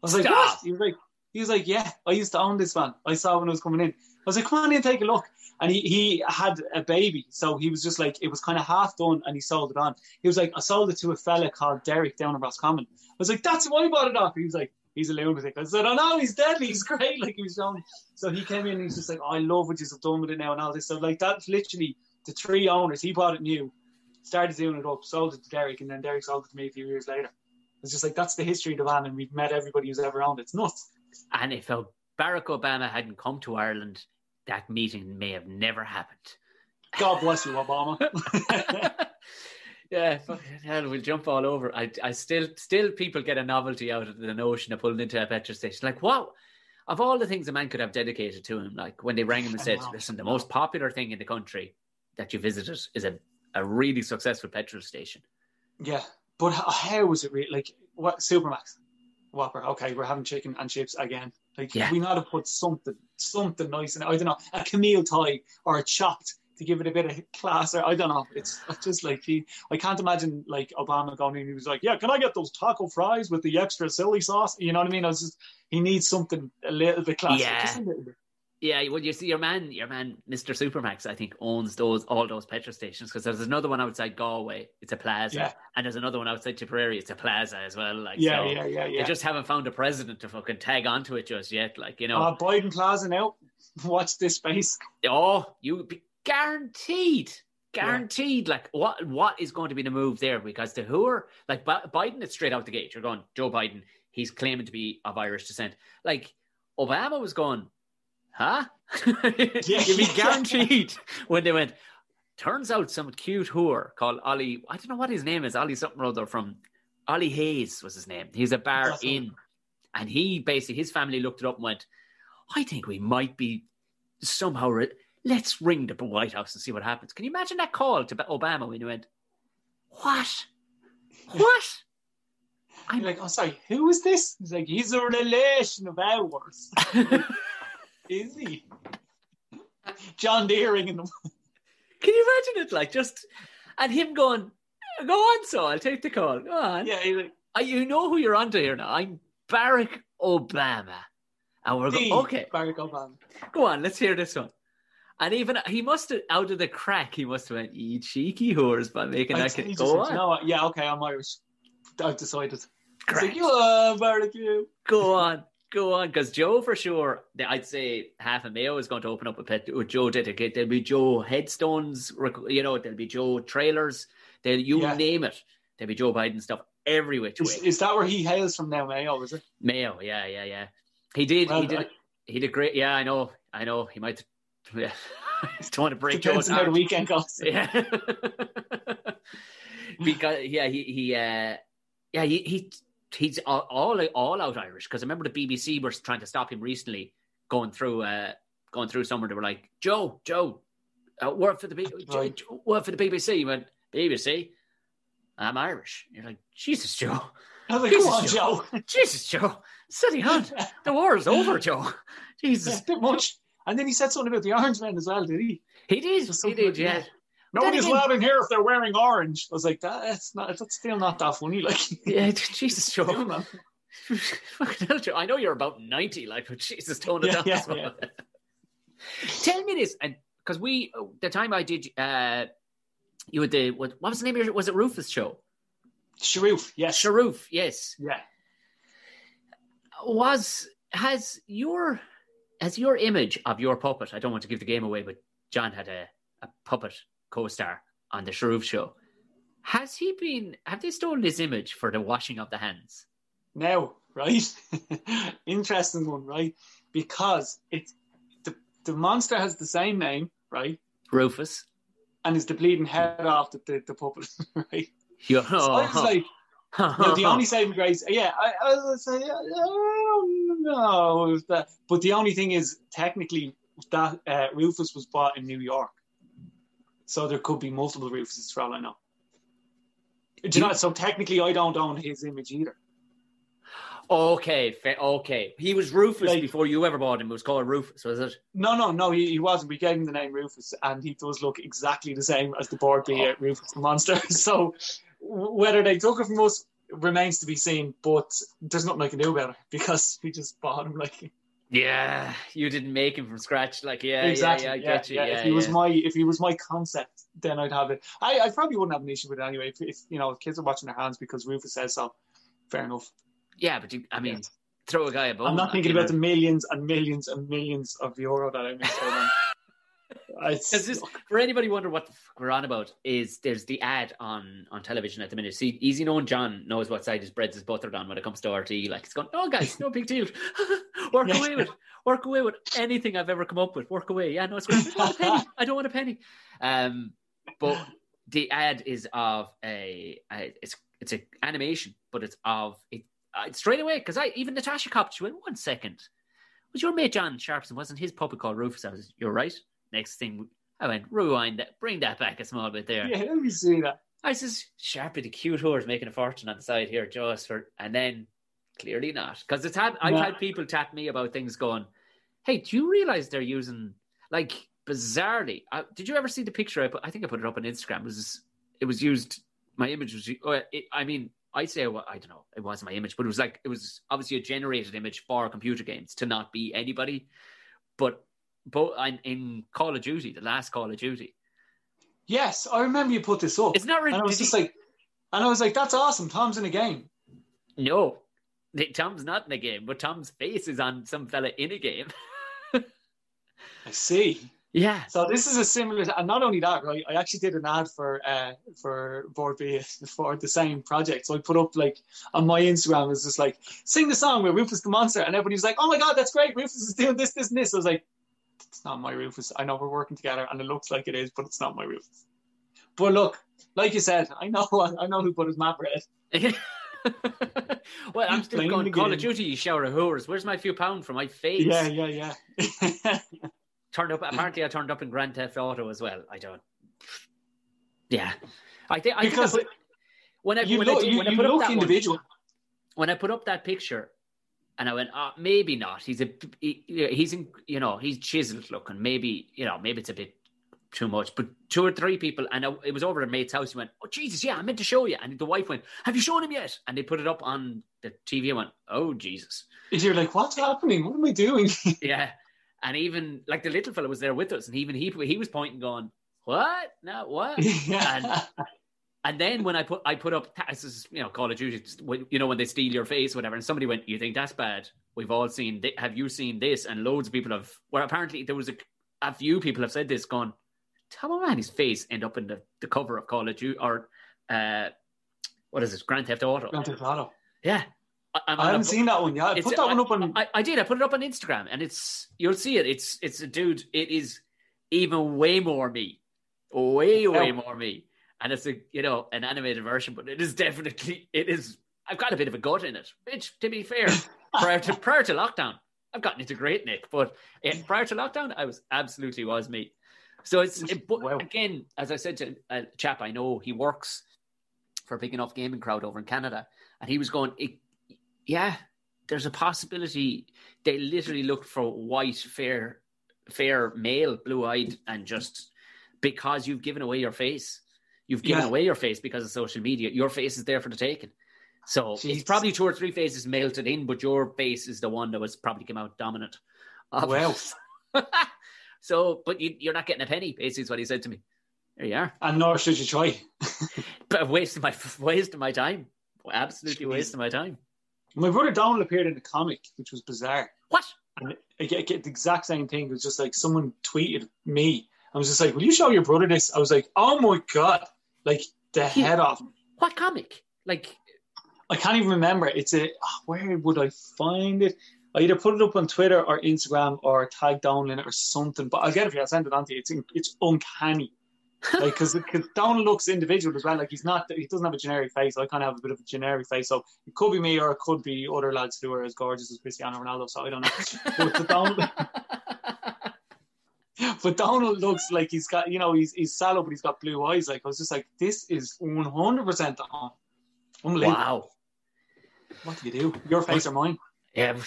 was like, what? He was like, yeah, I used to own this van. I saw when I was coming in. I was like, come on in, take a look. And he had a baby, so he was just like, it was kind of half done, and he sold it on. He was like, I sold it to a fella called Derek down in Roscommon. I was like, that's why I bought it off. He was like, he's a lunatic. I said, oh no, he's deadly, he's great. Like, he was showing. So he came in and he's just like, oh, I love what you've done with it now and all this. So like, that's literally the 3 owners. He bought it new, started doing it up, sold it to Derek, and then Derek sold it to me a few years later. It's just like, that's the history of the van, and we've met everybody who's ever owned it. It's nuts. And if Barack Obama hadn't come to Ireland, that meeting may have never happened. God bless you, Obama. Yeah, hell, we'll jump all over. I still people get a novelty out of the notion of pulling into a petrol station. Like, wow, of all the things a man could have dedicated to him, like when they rang him and said, listen, the most popular thing in the country that you visited is a really successful petrol station. Yeah, but how was it really? Like, what, Supermax? Whopper, okay, we're having chicken and chips again. Like, we not have put something nice in it. I don't know, a Cahnnel thigh or a chopped to give it a bit of class, or I don't know. It's just like, I can't imagine like Obama going in. He was like, yeah, can I get those taco fries with the extra silly sauce? You know what I mean? He needs something a little bit classy. Yeah. Just a little bit. Yeah, well, you see, your man, Mr. Supermax, I think owns all those petrol stations, because there's another one outside Galway. It's a plaza, and there's another one outside Tipperary. It's a plaza as well. Like, They just haven't found a president to fucking tag onto it just yet. Like, you know, Biden Plaza now. Watch this space. Oh, you be guaranteed. Like, what is going to be the move there? Because the Hoover, like Biden, it's straight out the gate. You're going, Joe Biden. He's claiming to be of Irish descent. Like, Obama was going, huh? You'd be guaranteed when they went, turns out some cute whore called Ollie, I don't know what his name is, Ollie something or other, from Ollie Hayes was his name. He's a bar in. And he basically, his family looked it up and went, I think we might be somehow, let's ring the White House and see what happens. Can you imagine that call to Obama when he went, what? I'm like, oh, sorry, who is this? He's like, he's a relation of ours. Is he? John Deering in the... Can you imagine it? Like, just, and him going, go on, so I'll take the call. Go on. Yeah, he's like, you know who you're onto here now. I'm Barack Obama. And we're going, okay. Barack Obama. Go on, let's hear this one. And even, he must have, out of the crack, he must have went, you cheeky whores, by making that kid go on. You know what? Yeah, okay, I'm Irish. I've decided. Correct. Like, Barack, you. Go on, because Joe, for sure, I'd say half of Mayo is going to open up with Joe Dedicated. There'll be Joe headstones, you know, there'll be Joe trailers, name it. There'll be Joe Biden stuff every which way. Is that where he hails from now, Mayo, is it? Mayo, yeah. He did great. Yeah, I know. He might. Yeah, I just want to break Joe's heart. The weekend goes. Yeah, because he's all out Irish. Because I remember the BBC were trying to stop him recently, going through somewhere. They were like, Joe, work for the BBC. He went, BBC. I'm Irish. You're like, Jesus, Joe. I was like, come on, Joe. Jesus, Joe. Steady on. The war is over, Joe. Jesus. Yeah, a bit much. And then he said something about the Orange Men as well, did he? He did, yeah. Nobody's laughing here if they're wearing orange. I was like, that's still not that funny. Like, yeah, Jesus, Joe. Fucking hell, Joe. I know you're about 90, like, but Jesus, tone it down as well. Yeah. Tell me this, and because the time I did, you had what was the name of your, was it Rufus show? Sharoof, yes. Sharoof, yes. Yeah. Has your image of your puppet, I don't want to give the game away, but John had a puppet co-star on the Sharoof show. Have they stolen his image for the washing of the hands? No, right? Interesting one, right? Because it's the monster has the same name, right? Rufus. And is the bleeding head off the puppet, right? So I was like, the only saving grace, I was say, I don't know. But the only thing is, technically, that Rufus was bought in New York. So there could be multiple Rufuses for all I know. Do you know? So technically, I don't own his image either. Okay. He was Rufus before you ever bought him. It was called Rufus, was it? No, he wasn't. We gave him the name Rufus, and he does look exactly the same as the board be Rufus the Monster. So whether they took it from us remains to be seen, but there's nothing I can do about it because we just bought him. Like, yeah, you didn't make him from scratch. Like, exactly. I get you. If he was my concept, then I'd have it. I probably wouldn't have an issue with it anyway. If kids are washing their hands because Rufus says so, fair enough. Yeah, but throw a guy a bone. I'm not thinking about the millions and millions and millions of euro that I missed out on. For anybody wondering what the fuck we're on about, there's the ad on television at the minute. See, easy knowing John knows what side his bread is buttered on when it comes to RTE. Like, it's going, oh guys, no big deal. Work away with anything I've ever come up with. Work away. Yeah, no, it's great. I don't want a penny. But the ad is of it's an animation, but it's of it. Straight away, because even Natasha copped. She went, 1 second. Was your mate John Sharpson? Wasn't his puppet called Rufus? I was, you're right. Next thing, I went, rewind that, bring that back a small bit there. Yeah, let me see that. I says, Sharpie, the cute whore's making a fortune on the side here, just for, and then clearly not. Because I've had people tap me about things going, hey, do you realize they're using, like, bizarrely? Did you ever see the picture? I think I put it up on Instagram. It was used, my image was, I'd say, I don't know, it wasn't my image, but it was obviously a generated image for computer games to not be anybody. But in Call of Duty, the last Call of Duty. Yes, I remember you put this up. It's not really. And I was like, that's awesome. Tom's in a game. No, Tom's not in a game, but Tom's face is on some fella in a game. I see. Yeah. So this is a similar, and not only that, right? I actually did an ad for Board B for the same project. So I put up like on my Instagram, it was just like, sing the song with Rufus the Monster, and everybody was like, oh my god, that's great. Rufus is doing this, this, and this. I was like, it's not my Rufus. I know we're working together, and it looks like it is, but it's not my Rufus. But look, like you said, I know who put his map red. Well, I'm still going Call of Duty, you shower of whores. Where's my few pound for my face? Yeah. Apparently I turned up in Grand Theft Auto as well. I don't. Yeah, when I put up that picture, and I went, oh, maybe not. He's chiseled looking. Maybe it's a bit too much. But 2 or 3 people, and it was over at a mate's house. He went, oh Jesus, yeah, I meant to show you. And the wife went, have you shown him yet? And they put it up on the TV. I went, oh Jesus. You're like, what's happening? What am I doing? Yeah. And even like the little fella was there with us, and even he was pointing, going, "What? No, what?" Yeah. And then when I put up, this is, Call of Duty, when they steal your face, whatever. And somebody went, "You think that's bad? We've all seen. Have you seen this?" And loads of people have. Well, apparently there was a few people have said this, gone, "Tell me, man, his face end up in the cover of Call of Duty or what is it, Grand Theft Auto?" Grand Theft Auto. Yeah. I haven't seen that one yet. I put that one up on. I did. I put it up on Instagram, and you'll see it. It's a dude. It is even way more me, way more me. And it's an animated version, but it is definitely. I've got a bit of a gut in it. Which, to be fair, prior to lockdown, I've gotten into great Nick, but prior to lockdown, I was me. So again, as I said to a chap I know, he works for a big enough gaming crowd over in Canada, and he was going. Yeah, there's a possibility they literally looked for white, fair male, blue-eyed, and just because you've given away your face. You've given away your face because of social media. Your face is there for the taking. So it's probably 2 or 3 faces melted in, but your face is the one that was probably come out dominant. Well. So, but you're not getting a penny, basically is what he said to me. There you are. And nor should you try. But wasting my time. Absolutely wasting my time. My brother Donald appeared in a comic, which was bizarre. What? And I get the exact same thing. It was just like someone tweeted me. I was just like, will you show your brother this? I was like, oh my God. Like the head off. What comic? Like, I can't even remember. Where would I find it? I either put it up on Twitter or Instagram or tag Donald in it or something. But I'll get it for you. I'll send it on to you. It's uncanny. Like, because Donald looks individual as well. Like, he doesn't have a generic face. I kind of have a bit of a generic face. So it could be me or it could be other lads who are as gorgeous as Cristiano Ronaldo. So I don't know. But Donald looks like he's got, he's sallow, but he's got blue eyes. Like, I was just like, this is 100% on. Unbelievable. Wow. What do you do? Your face or mine? Yeah.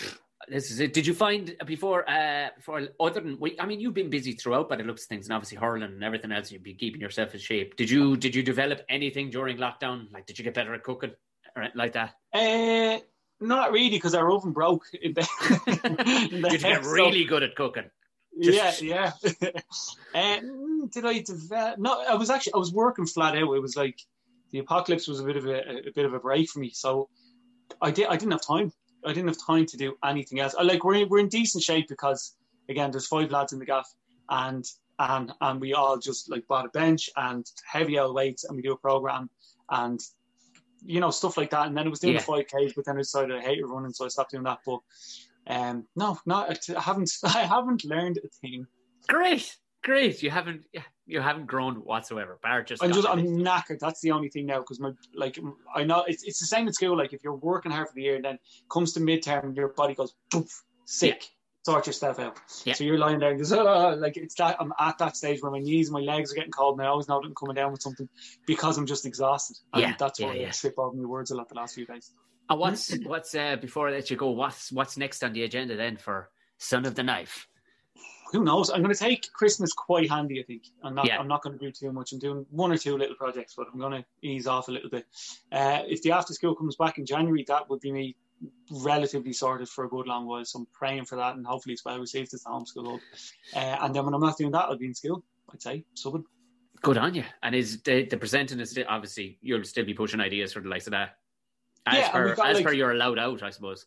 This is it. Did you find before other than you've been busy throughout, but it looks things, and obviously hurling and everything else, you've been keeping yourself in shape. Did you develop anything during lockdown? Like, did you get better at cooking or anything like that? Not really, because our oven broke in the you get really good at cooking. Yeah. Did I develop? No, I was working flat out. It was like the apocalypse was a bit of a break for me, so I didn't have time. I didn't have time to do anything else. We're in decent shape because, again, there's 5 lads in the gaff, and we all just like bought a bench and heavy L weights, and we do a program and stuff like that. And then I was doing the 5Ks, but then I decided I hated running, so I stopped doing that. But I haven't learned a thing. Great. You haven't grown whatsoever. I'm knackered. That's the only thing now, because I know it's the same in school. Like, if you're working hard for the year, and then comes to midterm, your body goes poof, sick. Sort yourself out. Yeah. So you're lying there and goes, it's that I'm at that stage where my knees and my legs are getting cold, and I always know that I'm coming down with something because I'm just exhausted. And that's why I slip over my words a lot the last few days. And what's before I let you go, what's next on the agenda then for Son of the Knife? Who knows? I'm going to take Christmas quite handy, I think. I'm not going to do too much. I'm doing 1 or 2 little projects, but I'm going to ease off a little bit. If the after school comes back in January, that would be me relatively sorted for a good long while. So I'm praying for that, and hopefully it's well received as the homeschool hub. And then when I'm not doing that, I'll be in school, I'd say, subbing. Good on you. And is the presenting is still, obviously you'll still be pushing ideas for the likes of that. As per you're allowed out, I suppose.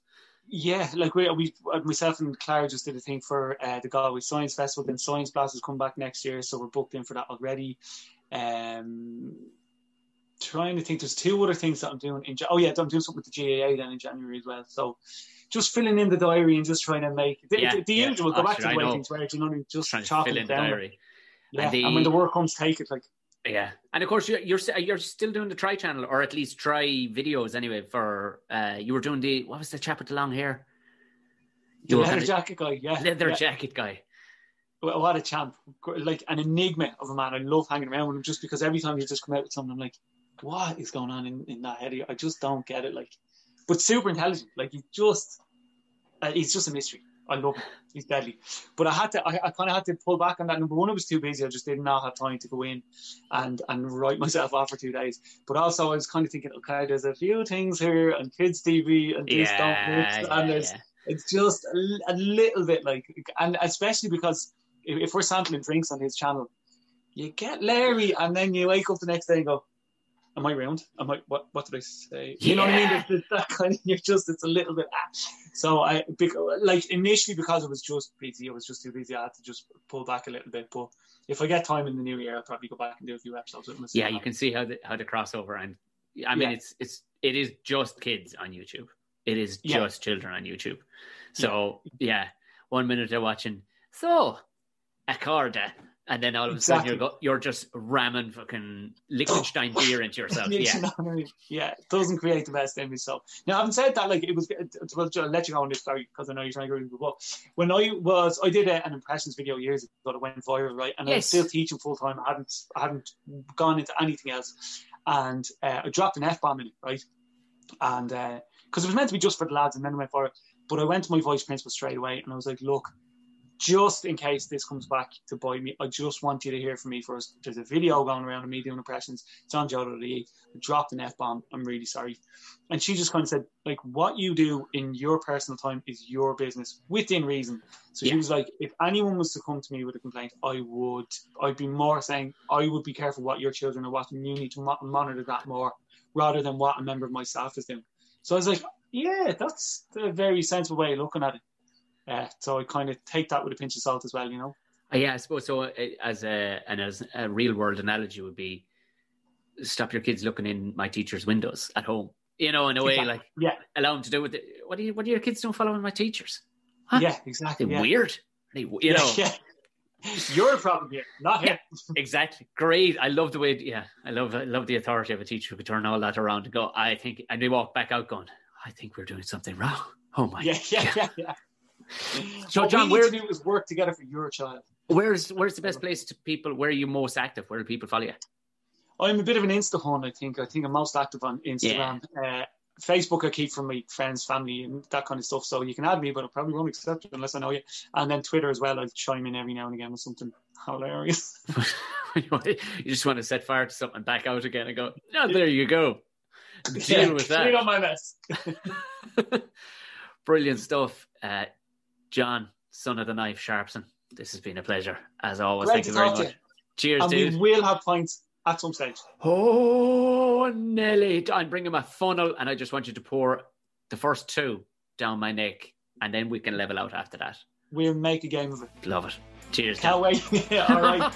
Yeah, like we myself and Clara just did a thing for the Galway Science Festival. Then Science Blast has come back next year, so we're booked in for that already. Trying to think, there's 2 other things that I'm doing. I'm doing something with the GAA then in January as well. So just filling in the diary and just trying to make the usual. Go back to the way things were, just trying to fill in the diary. Yeah, and when the work comes, take it. Like, yeah, and of course you're still doing the Try channel, or at least Try videos anyway. For you were doing what was the chap with the long hair? The leather jacket guy, jacket guy. What a champ! Like an enigma of a man. I love hanging around with him just because every time he just come out with something, I'm like, what is going on in that head? I just don't get it. Like, but super intelligent. Like he's just a mystery. I love him. He's deadly. But I kind of had to pull back on that. Number one, I was too busy. I just did not have time to go in and write myself off for 2 days. But also I was kind of thinking, okay, there's a few things here and kids TV and this don't mix. And it's just a little bit like, and especially because if we're sampling drinks on his channel, you get Larry and then you wake up the next day and go, am I ruined? What did I say? You know what I mean? There's that kind of, it's a little bit. So initially because I was just busy, I was just too busy. I had to just pull back a little bit. But if I get time in the new year, I'll probably go back and do a few episodes with him. Yeah, you can see how the crossover, and I mean it is just kids on YouTube. It is just children on YouTube. So 1 minute they're watching. So Accorda. And then all of a sudden you're just ramming fucking Liechtenstein beer into yourself. It doesn't create the best image. So now, having said that, like it was, well, I'll let you go on this story because I know you're trying to go. But when I did an impressions video years ago that went viral, right? And I was still teaching full time. I hadn't gone into anything else, and I dropped an F-bomb in it, right? And because it was meant to be just for the lads, and then I went for it. But I went to my vice principal straight away, and I was like, look, just in case this comes back to bite me, I just want you to hear from me first. There's a video going around of me doing impressions. It's on Joe.ie. I dropped an F-bomb. I'm really sorry. And she just kind of said, like, what you do in your personal time is your business, within reason. So she was like, if anyone was to come to me with a complaint, I'd be more saying, I would be careful what your children are watching. You need to monitor that more rather than what a member of my staff is doing. So I was like, yeah, that's a very sensible way of looking at it. So I kind of take that with a pinch of salt as well, you know. I suppose so. As a real world analogy would be, stop your kids looking in my teacher's windows at home. You know, in a way, like allow them to do it. What are your kids doing following my teachers? Huh? Yeah, exactly. They're weird. You know. Yeah. You're a problem here, not him. Exactly. Great. I love the way. Yeah, I love the authority of a teacher who could turn all that around and go. I think, and they walk back out going, I think we're doing something wrong. Oh my. Yeah. So, John, where do you work together for your child? Where's the best place to people? Where are you most active? Where do people follow you? I'm a bit of an Insta hun. I think I'm most active on Instagram. Facebook I keep from my friends, family, and that kind of stuff. So you can add me, but I probably won't accept it unless I know you. And then Twitter as well. I'll chime in every now and again with something hilarious. You just want to set fire to something, back out again, and go, "No, there you go." Deal with that. Clean up my mess. Brilliant stuff. John, son of the knife, Sharpson. This has been a pleasure, as always. Great. Thank you very much. Cheers, and dude. We will have pints at some stage. Oh, Nelly. I'm bringing my funnel, and I just want you to pour the first 2 down my neck, and then we can level out after that. We'll make a game of it. Love it. Cheers. Can't wait. All right.